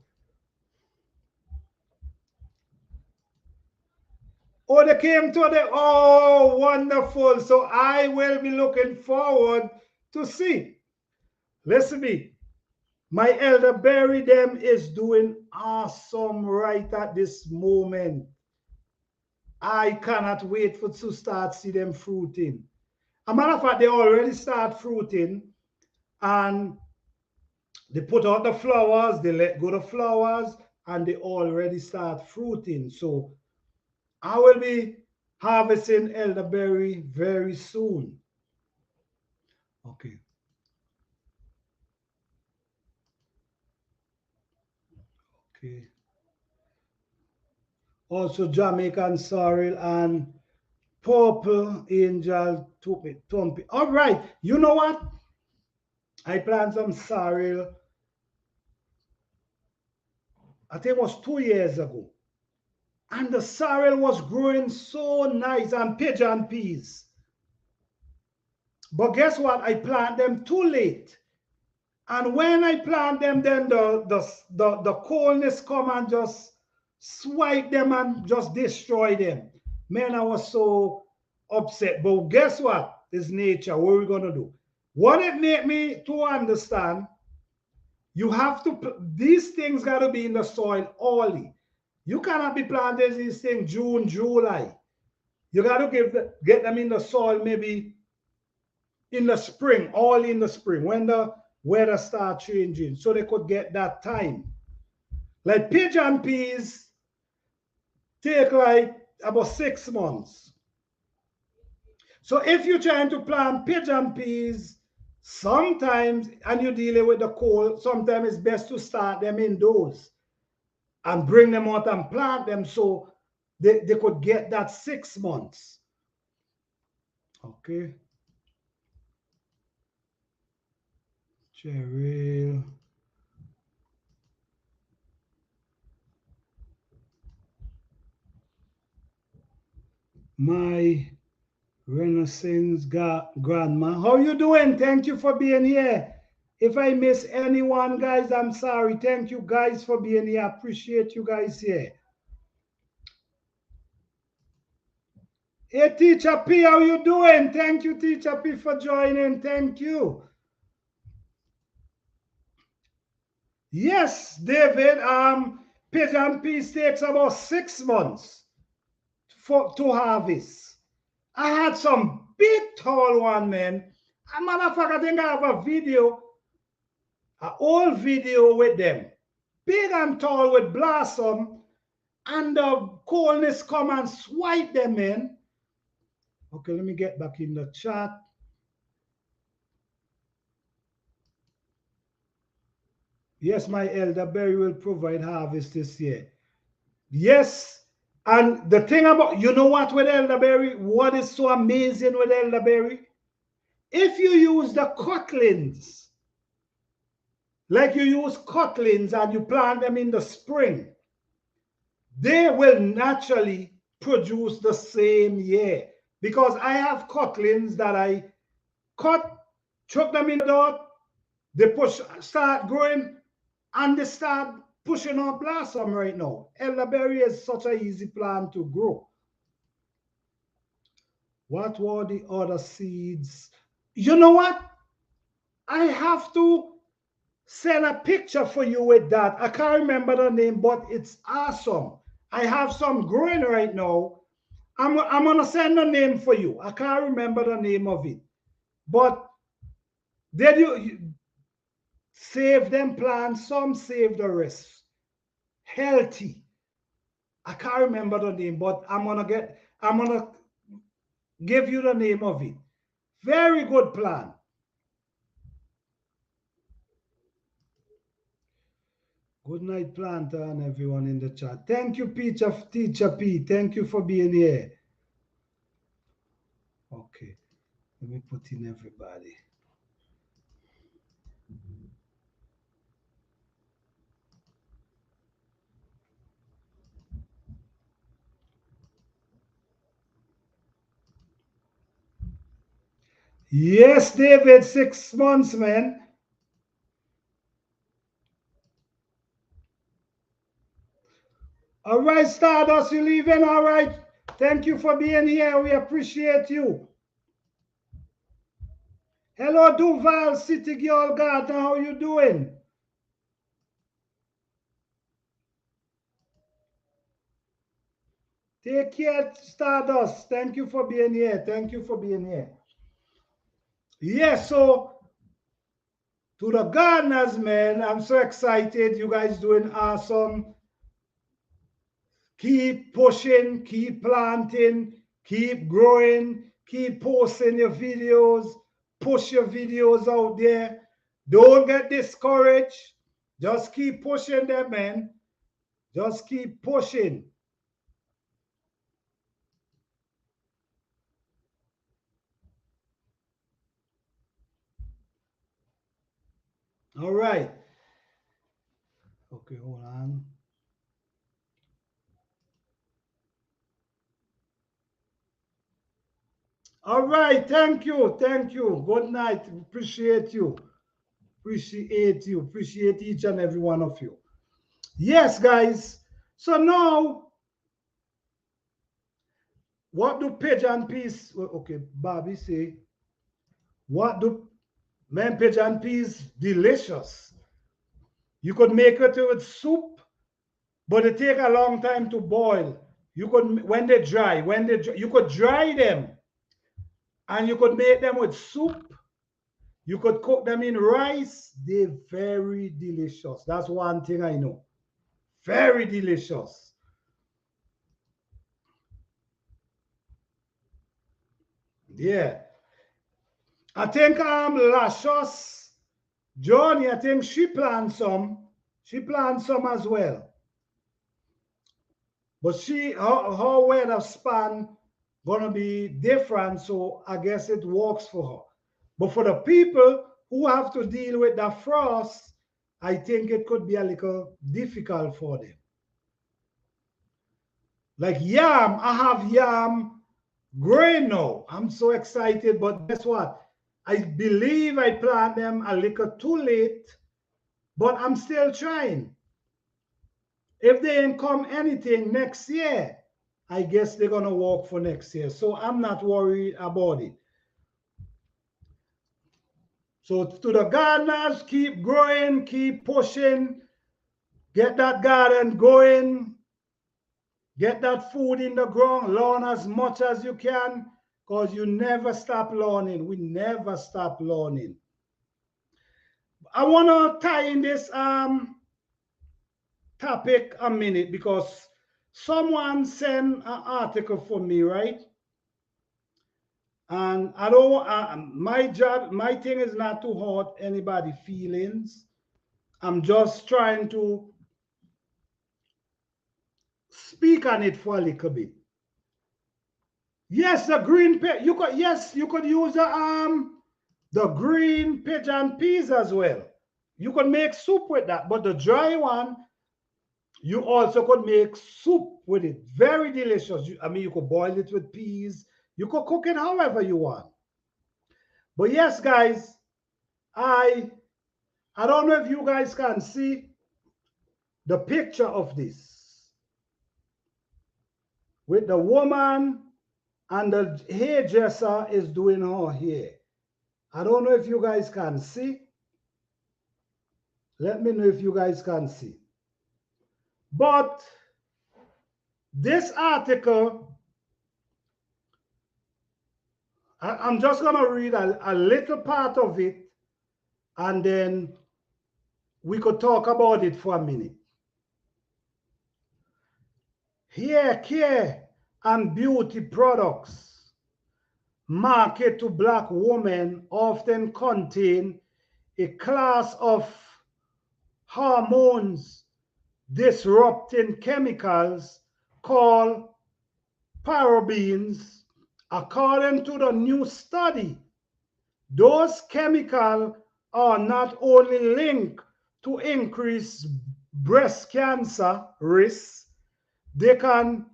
Oh, they came to the, oh, wonderful. So I will be looking forward to see. Listen to me. My elderberry them is doing awesome right at this moment. I cannot wait for to start see them fruiting. A matter of fact, they already start fruiting, and they put out the flowers, they let go the flowers, and they already start fruiting. So I will be harvesting elderberry very soon. Okay. Okay. Also Jamaican sorrel and purple angel tumpy. All right. You know what? I planted some sorrel, I think it was 2 years ago. And the sorrel was growing so nice, and pigeon peas. But guess what? I planted them too late. And when I plant them, then the coldness come and just swipe them and just destroy them. Man, I was so upset. But guess what? It's nature. What are we gonna do? What it made me to understand, you have to, these things gotta be in the soil early. You cannot be planting these things June, July. You got to get them in the soil maybe in the spring, all in the spring, when the weather start changing, so they could get that time. Like pigeon peas take like about 6 months. So if you're trying to plant pigeon peas, sometimes, and you're dealing with the cold, sometimes it's best to start them indoors and bring them out and plant them so they could get that 6 months. Okay. Cheryl. My Renaissance grandma. How you doing? Thank you for being here. If I miss anyone, guys, I'm sorry. Thank you guys for being here. Appreciate you guys here. Hey, Teacher P, how you doing? Thank you, Teacher P, for joining. Thank you. Yes, David. Pigeon peas takes about 6 months to harvest. I had some big tall one, man. A matter of fact, I think I have a video, an old video with them. Big and tall with blossom, and the coldness come and swipe them in. Okay, let me get back in the chat. Yes, my elderberry will provide harvest this year. Yes, and the thing about, you know what, with elderberry, what is so amazing with elderberry? If you use the cutlings, like you use cutlings and you plant them in the spring, they will naturally produce the same year. Because I have cutlings that I cut, chuck them in the dirt, they start growing, and they start pushing out blossom right now. Elderberry is such an easy plant to grow. What were the other seeds? You know what? I have to send a picture for you with that. I can't remember the name, but it's awesome. I have some growing right now. I'm gonna send the name for you. I can't remember the name of it, but did you save them plants? Some save the rest. Healthy. I can't remember the name, but I'm gonna give you the name of it. Very good plant. Good night, planter, and everyone in the chat. Thank you, Teacher P. Thank you for being here. Okay, let me put in everybody. Yes, David, 6 months, man. All right, Stardust, you leaving? All right. Thank you for being here. We appreciate you. Hello, Duval, City Girl Garden. How you doing? Take care, Stardust. Thank you for being here. Thank you for being here. Yes, so to the gardeners, man, I'm so excited. You guys doing awesome. Keep pushing, keep planting, keep growing, keep posting your videos, push your videos out there. Don't get discouraged. Just keep pushing them, man. Just keep pushing. All right. Okay, hold on. All right. Thank you. Thank you. Good night. Appreciate you. Appreciate you. Appreciate each and every one of you. Yes, guys. So now, what do pigeon peas? Okay, Bobby say, what do man pigeon peas? Delicious. You could make it with soup, but it take a long time to boil. You could you could dry them, and you could make them with soup. You could cook them in rice. They're very delicious. That's one thing I know. Very delicious. Yeah. I think Lashos, Johnny, I think she planned some. She planned some as well. But her weather span gonna be different, so I guess it works for her. But for the people who have to deal with the frost, I think it could be a little difficult for them. Like yam, I have yam growing now. I'm so excited, but guess what? I believe I plant them a little too late, but I'm still trying. If they ain't come anything next year, I guess they're gonna work for next year. So I'm not worried about it. So to the gardeners, keep growing, keep pushing, get that garden going, get that food in the ground, learn as much as you can, because you never stop learning. We never stop learning. I want to tie in this topic a minute because someone sent an article for me, right? And I don't, my job, my thing is not to hurt anybody's feelings. I'm just trying to speak on it for a little bit. Yes, the green you could, yes, you could use the green pigeon peas as well. You could make soup with that, but the dry one, you also could make soup with it. Very delicious. I mean, you could boil it with peas. You could cook it however you want. But yes, guys, I I don't know if you guys can see the picture of this with the woman and the hairdresser is doing her hair. I don't know if you guys can see. Let me know if you guys can see. But this article, I'm just going to read a little part of it and then we could talk about it for a minute. Hair care and beauty products marketed to Black women often contain a class of hormones disrupting chemicals called parabens. According to the new study, those chemicals are not only linked to increased breast cancer risks, they can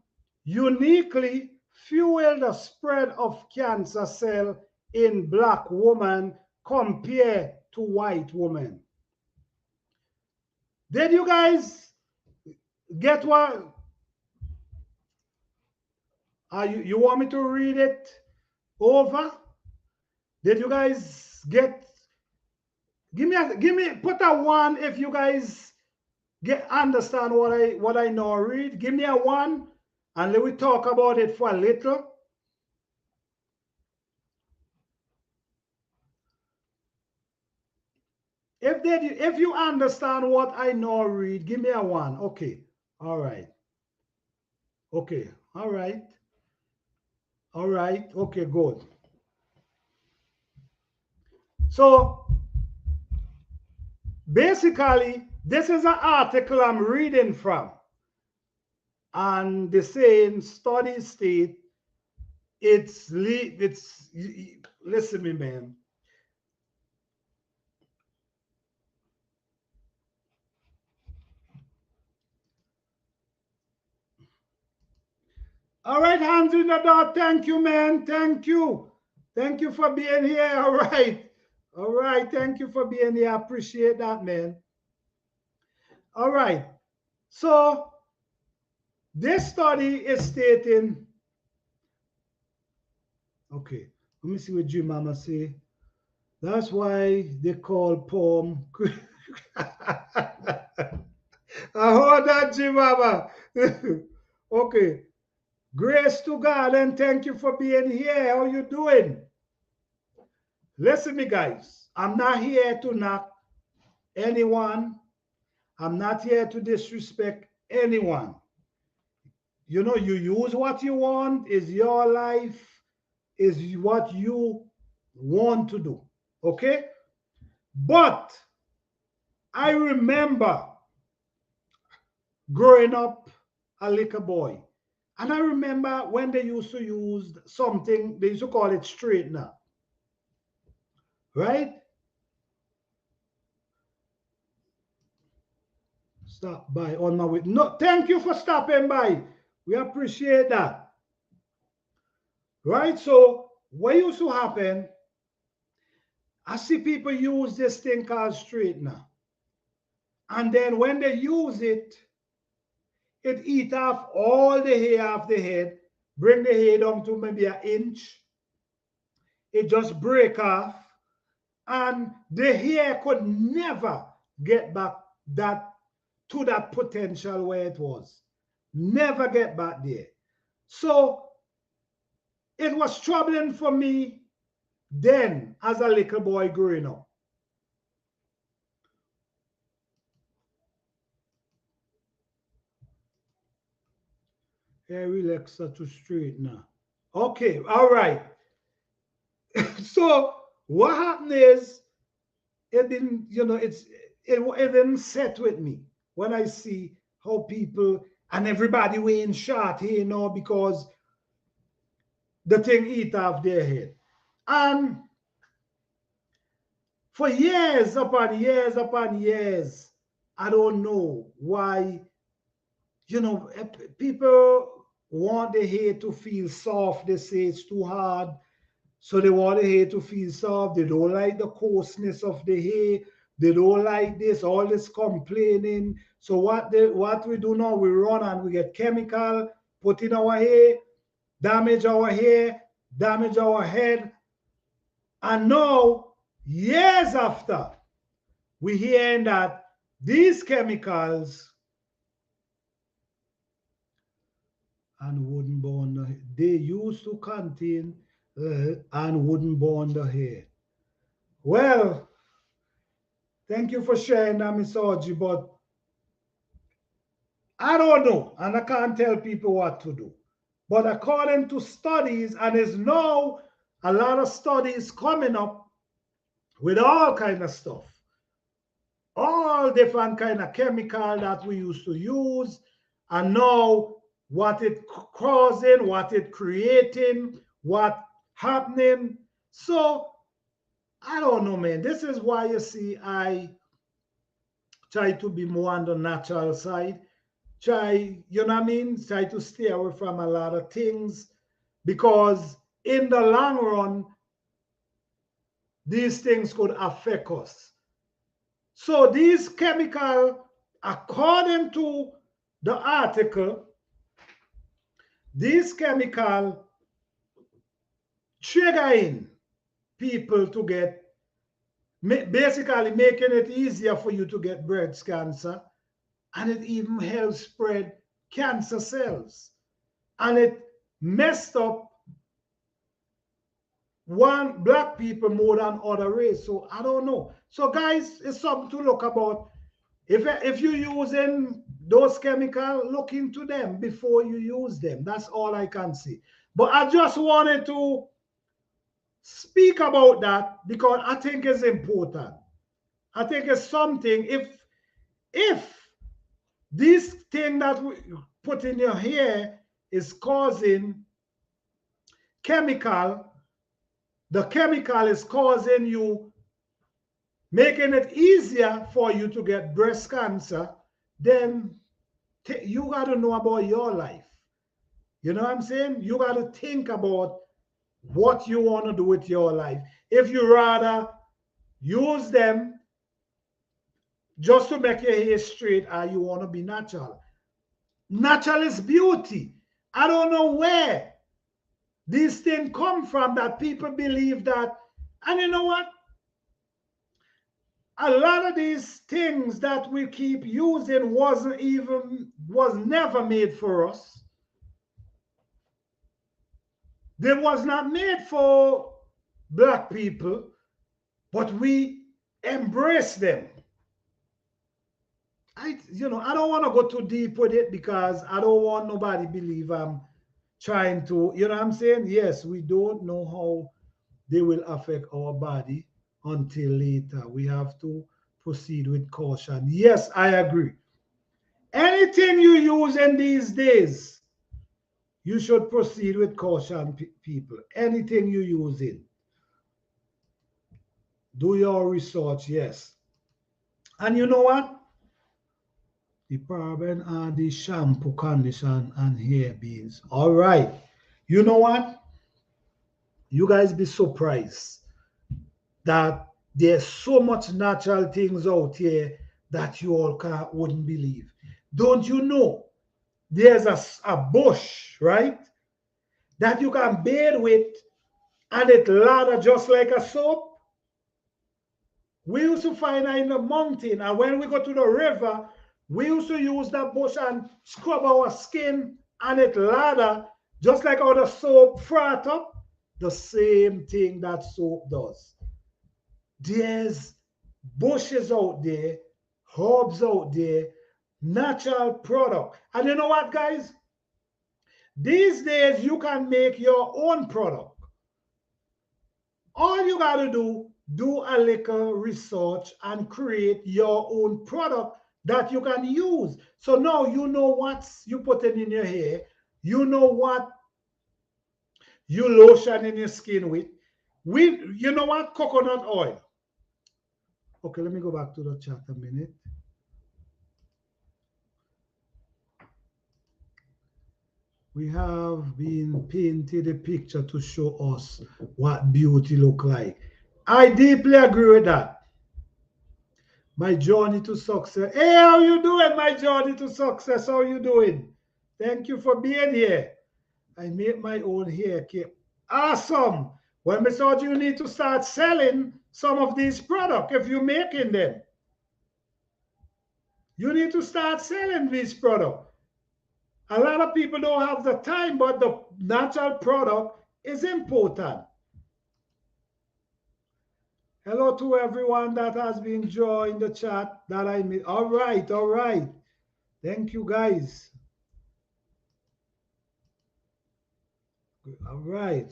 uniquely fuel the spread of cancer cells in Black women compared to white women. Did you guys get what? You want me to read it over? Did you guys get? Give me put a one if you guys get understand what I now read. Give me a one and let me talk about it for a little. If you understand what I now read, give me a one. Okay. All right. Okay. All right. All right. Okay, good. So basically, this is an article I'm reading from. And the same study state it's listen me, man. All right, hands in the door. Thank you, man. Thank you. Thank you for being here. All right. All right. Thank you for being here. I appreciate that, man. All right. So this study is stating, okay, let me see what Jim Mama say. That's why they call poem. I heard that, Jim Mama. Okay. Grace to God and thank you for being here. How you doing? Listen me, guys. I'm not here to knock anyone. I'm not here to disrespect anyone. You know, you use what you want, is your life, is what you want to do. Okay? But I remember growing up a little boy. And I remember when they used to use something, they used to call it straightener. Right? Stop by on my way. No, thank you for stopping by. We appreciate that. right? So what used to happen, I see people use this thing called straightener. And then when they use it, it eat off all the hair off the head, bring the hair down to maybe an inch. It just break off. And the hair could never get back that to that potential where it was. Never get back there. So it was troubling for me then as a little boy growing up. Hair relaxer to straighten. Okay, all right. So what happened is it didn't, it didn't set with me when I see how people and everybody wearing short hair, because the thing eat off their head. And for years upon years upon years, I don't know why, people want the hair to feel soft. They say it's too hard. So they want the hair to feel soft. They don't like the coarseness of the hair. They don't like this, all this complaining. So what we do now, we run and we get chemical, put in our hair, damage our hair, damage our head. And now, years after, we hearing that these chemicals and wouldn't burn the hair, they used to contain and wouldn't burn the hair. Well, thank you for sharing that, Miss Audrey, but I don't know, and I can't tell people what to do. But according to studies, and there's now a lot of studies coming up with all kind of stuff, all different kind of chemical that we used to use, and now what it causing, what it creating, what happening. So I don't know, man. This is why you see I try to be more on the natural side. Try, you know what I mean? Try to stay away from a lot of things because in the long run, these things could affect us. So these chemical, according to the article, these chemical triggering people to get, basically making it easier for you to get breast cancer, and it even helps spread cancer cells, and it messed up one black people more than other race. So I don't know. So guys, it's something to look about. If you're using those chemicals, look into them before you use them. That's all I can say. But I just wanted to speak about that because I think it's important. I think it's something. If this thing that we put in your hair is causing chemical, the chemical is causing you, making it easier for you to get breast cancer, then you got to know about your life. You know what I'm saying? You got to think about what you want to do with your life. If you rather use them just to make your hair straight, or you want to be natural. Natural is beauty. I don't know where these things come from that people believe that. And you know what? A lot of these things that we keep using was never made for us. They was not made for black people, but we embrace them. I don't want to go too deep with it because I don't want nobody believe I'm trying to, you know what I'm saying? Yes, we don't know how they will affect our body until later. We have to proceed with caution. Yes, I agree. Anything you use in these days, you should proceed with caution, people. Anything you use in. Do your research, yes. And you know what? The paraben are the shampoo, condition, and hair beans. All right. You know what? You guys be surprised that there's so much natural things out here that you all wouldn't believe. Don't you know there's a bush, right, that you can bathe with and it lather just like a soap? We used to find her in the mountain, and when we go to the river, we used to use that bush and scrub our skin, and it lather just like how the soap frat up. The same thing that soap does. There's bushes out there, herbs out there, natural product. And you know what, guys? These days you can make your own product. All you got to do a little research and create your own product that you can use. So now you know what you putting in your hair. You know what you lotion in your skin with. You know what? Coconut oil. Okay, let me go back to the chat a minute. We have been painted a picture to show us what beauty look like. I deeply agree with that. My journey to success. Hey, how you doing, my journey to success? How you doing? Thank you for being here. I make my own hair kit. Awesome. Well, Mr. Oji, you need to start selling some of these products if you're making them. You need to start selling these products. A lot of people don't have the time, but the natural product is important. Hello to everyone that has been joined the chat that I made. All right, all right. Thank you, guys. All right.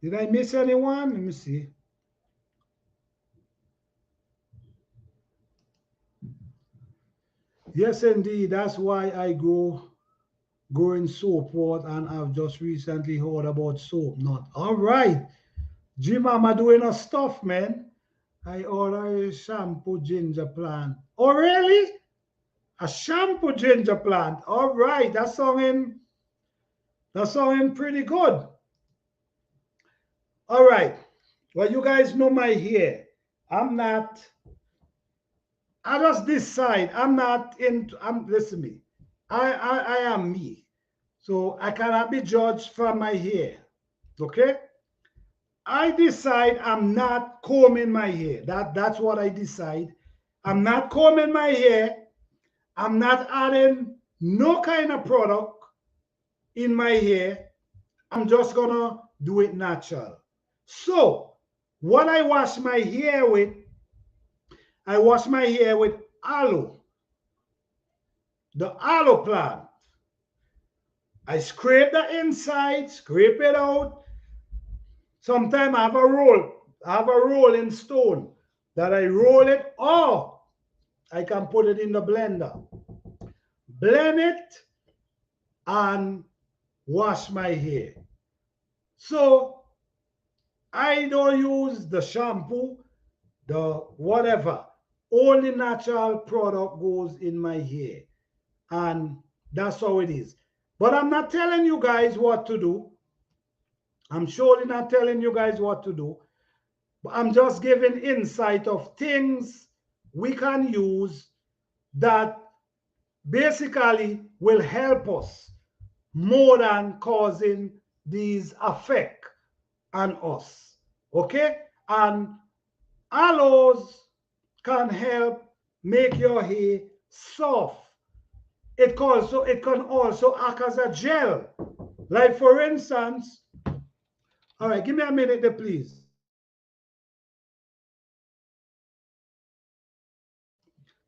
Did I miss anyone? Let me see. Yes, indeed. That's why I go growing soap what, and I've just recently heard about soap nut. All right. Jim, I'm doing a stuff, man. I order a shampoo ginger plant. Oh, really? A shampoo ginger plant. All right. That's sounding pretty good. All right. Well, you guys know my hair. I just decide listen to me. I am me. So I cannot be judged from my hair. Okay? I decide I'm not combing my hair. That's what I decide. I'm not combing my hair. I'm not adding no kind of product in my hair. I'm just gonna do it natural. So what I wash my hair with, I wash my hair with aloe, the aloe plant. I scrape the inside, scrape it out. Sometimes I have a roll. I have a rolling stone that I roll it, or I can put it in the blender. Blend it and wash my hair. So I don't use the shampoo, the whatever. Only natural product goes in my hair. And that's how it is. But I'm not telling you guys what to do. I'm surely not telling you guys what to do. But I'm just giving insight of things we can use that basically will help us more than causing these effect on us. Okay? And aloes can help make your hair soft. It can also act as a gel. Like for instance, all right, give me a minute there, please.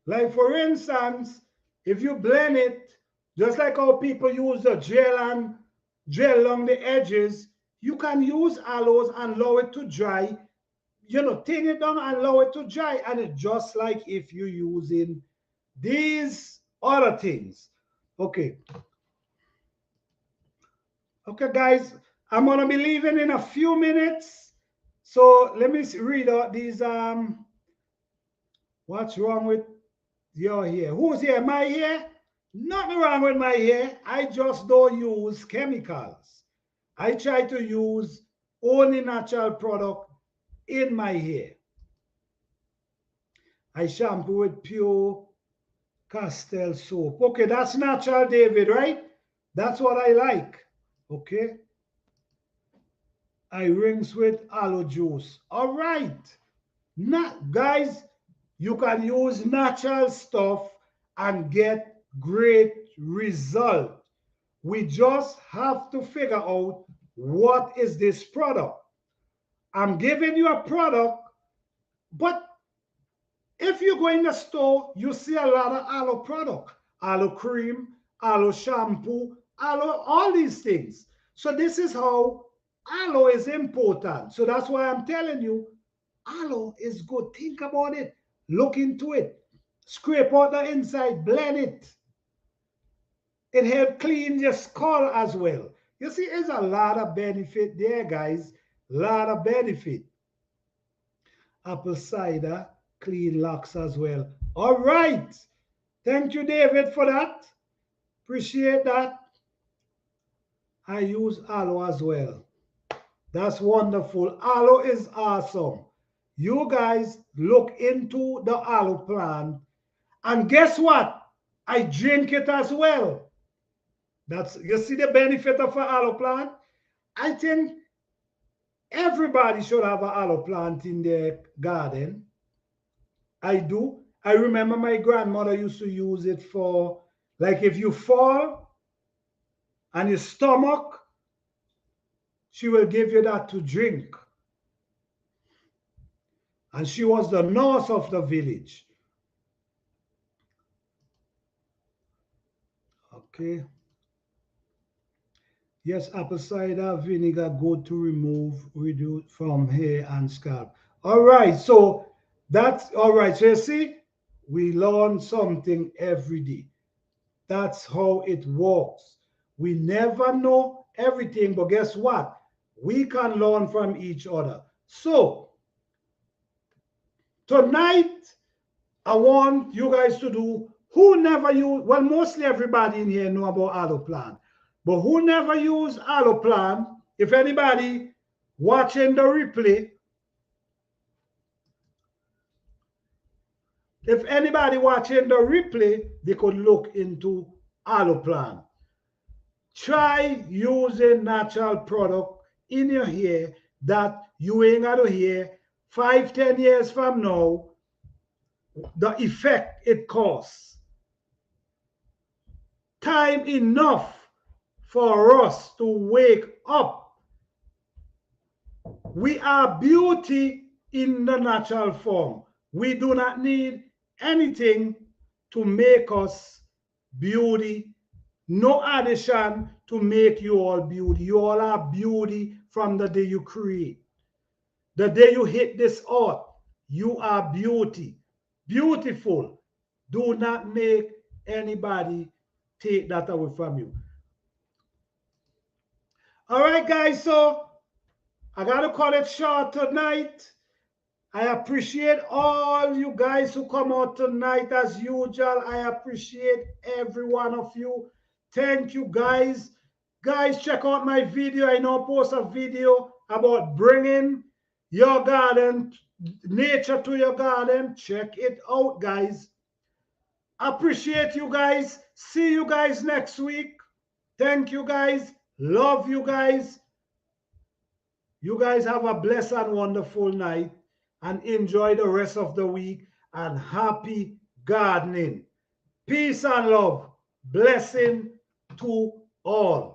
Like for instance, if you blend it, just like how people use the gel along the edges, you can use aloes and allow it to dry. Thin it down and allow it to dry. And it's just like if you're using these other things. Okay. Okay, guys, I'm gonna be leaving in a few minutes. So let me read out these what's wrong with your hair? Who's here? My hair? Nothing wrong with my hair. I just don't use chemicals. I try to use only natural product in my hair. I shampoo with pure Castile soap. Okay, that's natural, David, right? That's what I like. Okay. I rinse with aloe juice. All right. Guys, you can use natural stuff and get great result. We just have to figure out what is this product. I'm giving you a product, but if you go in the store, you see a lot of aloe product, aloe cream, aloe shampoo, aloe, all these things. So this is how aloe is important. So that's why I'm telling you, aloe is good. Think about it. Look into it. Scrape out the inside, blend it. It helps clean your skull as well. You see, there's a lot of benefit there, guys. A lot of benefit. Apple cider, clean locks as well. All right. Thank you, David, for that. Appreciate that. I use aloe as well. That's wonderful. Aloe is awesome. You guys look into the aloe plant. And guess what? I drink it as well. That's, you see the benefit of an aloe plant? I think everybody should have an aloe plant in their garden. I do. I remember my grandmother used to use it for, like, if you fall and your stomach, she will give you that to drink. And she was the nurse of the village. Okay. Yes, apple cider vinegar good to reduce from hair and scalp. All right, so that's all right. So you see, we learn something every day. That's how it works. We never know everything, but guess what? We can learn from each other. So tonight, I want you guys to do, who never use, well, mostly everybody in here know about aloe plant, but who never use aloe plant, if anybody watching the replay, they could look into aloe plant. Try using natural product in your hair that you ain't got to hear 5-10 years from now, the effect it causes. Time enough for us to wake up. We are beauty in the natural form. We do not need anything to make us beauty. No addition to make you all beauty. You all are beauty from the day you create. The day you hit this earth, you are beauty. Beautiful. Do not make anybody take that away from you. All right, guys, so I got to cut it short tonight. I appreciate all you guys who come out tonight as usual. I appreciate every one of you. Thank you, guys. Guys, check out my video. I now post a video about bringing your garden, nature to your garden. Check it out, guys. Appreciate you guys. See you guys next week. Thank you, guys. Love you guys. You guys have a blessed and wonderful night and enjoy the rest of the week and happy gardening. Peace and love. Blessing to all.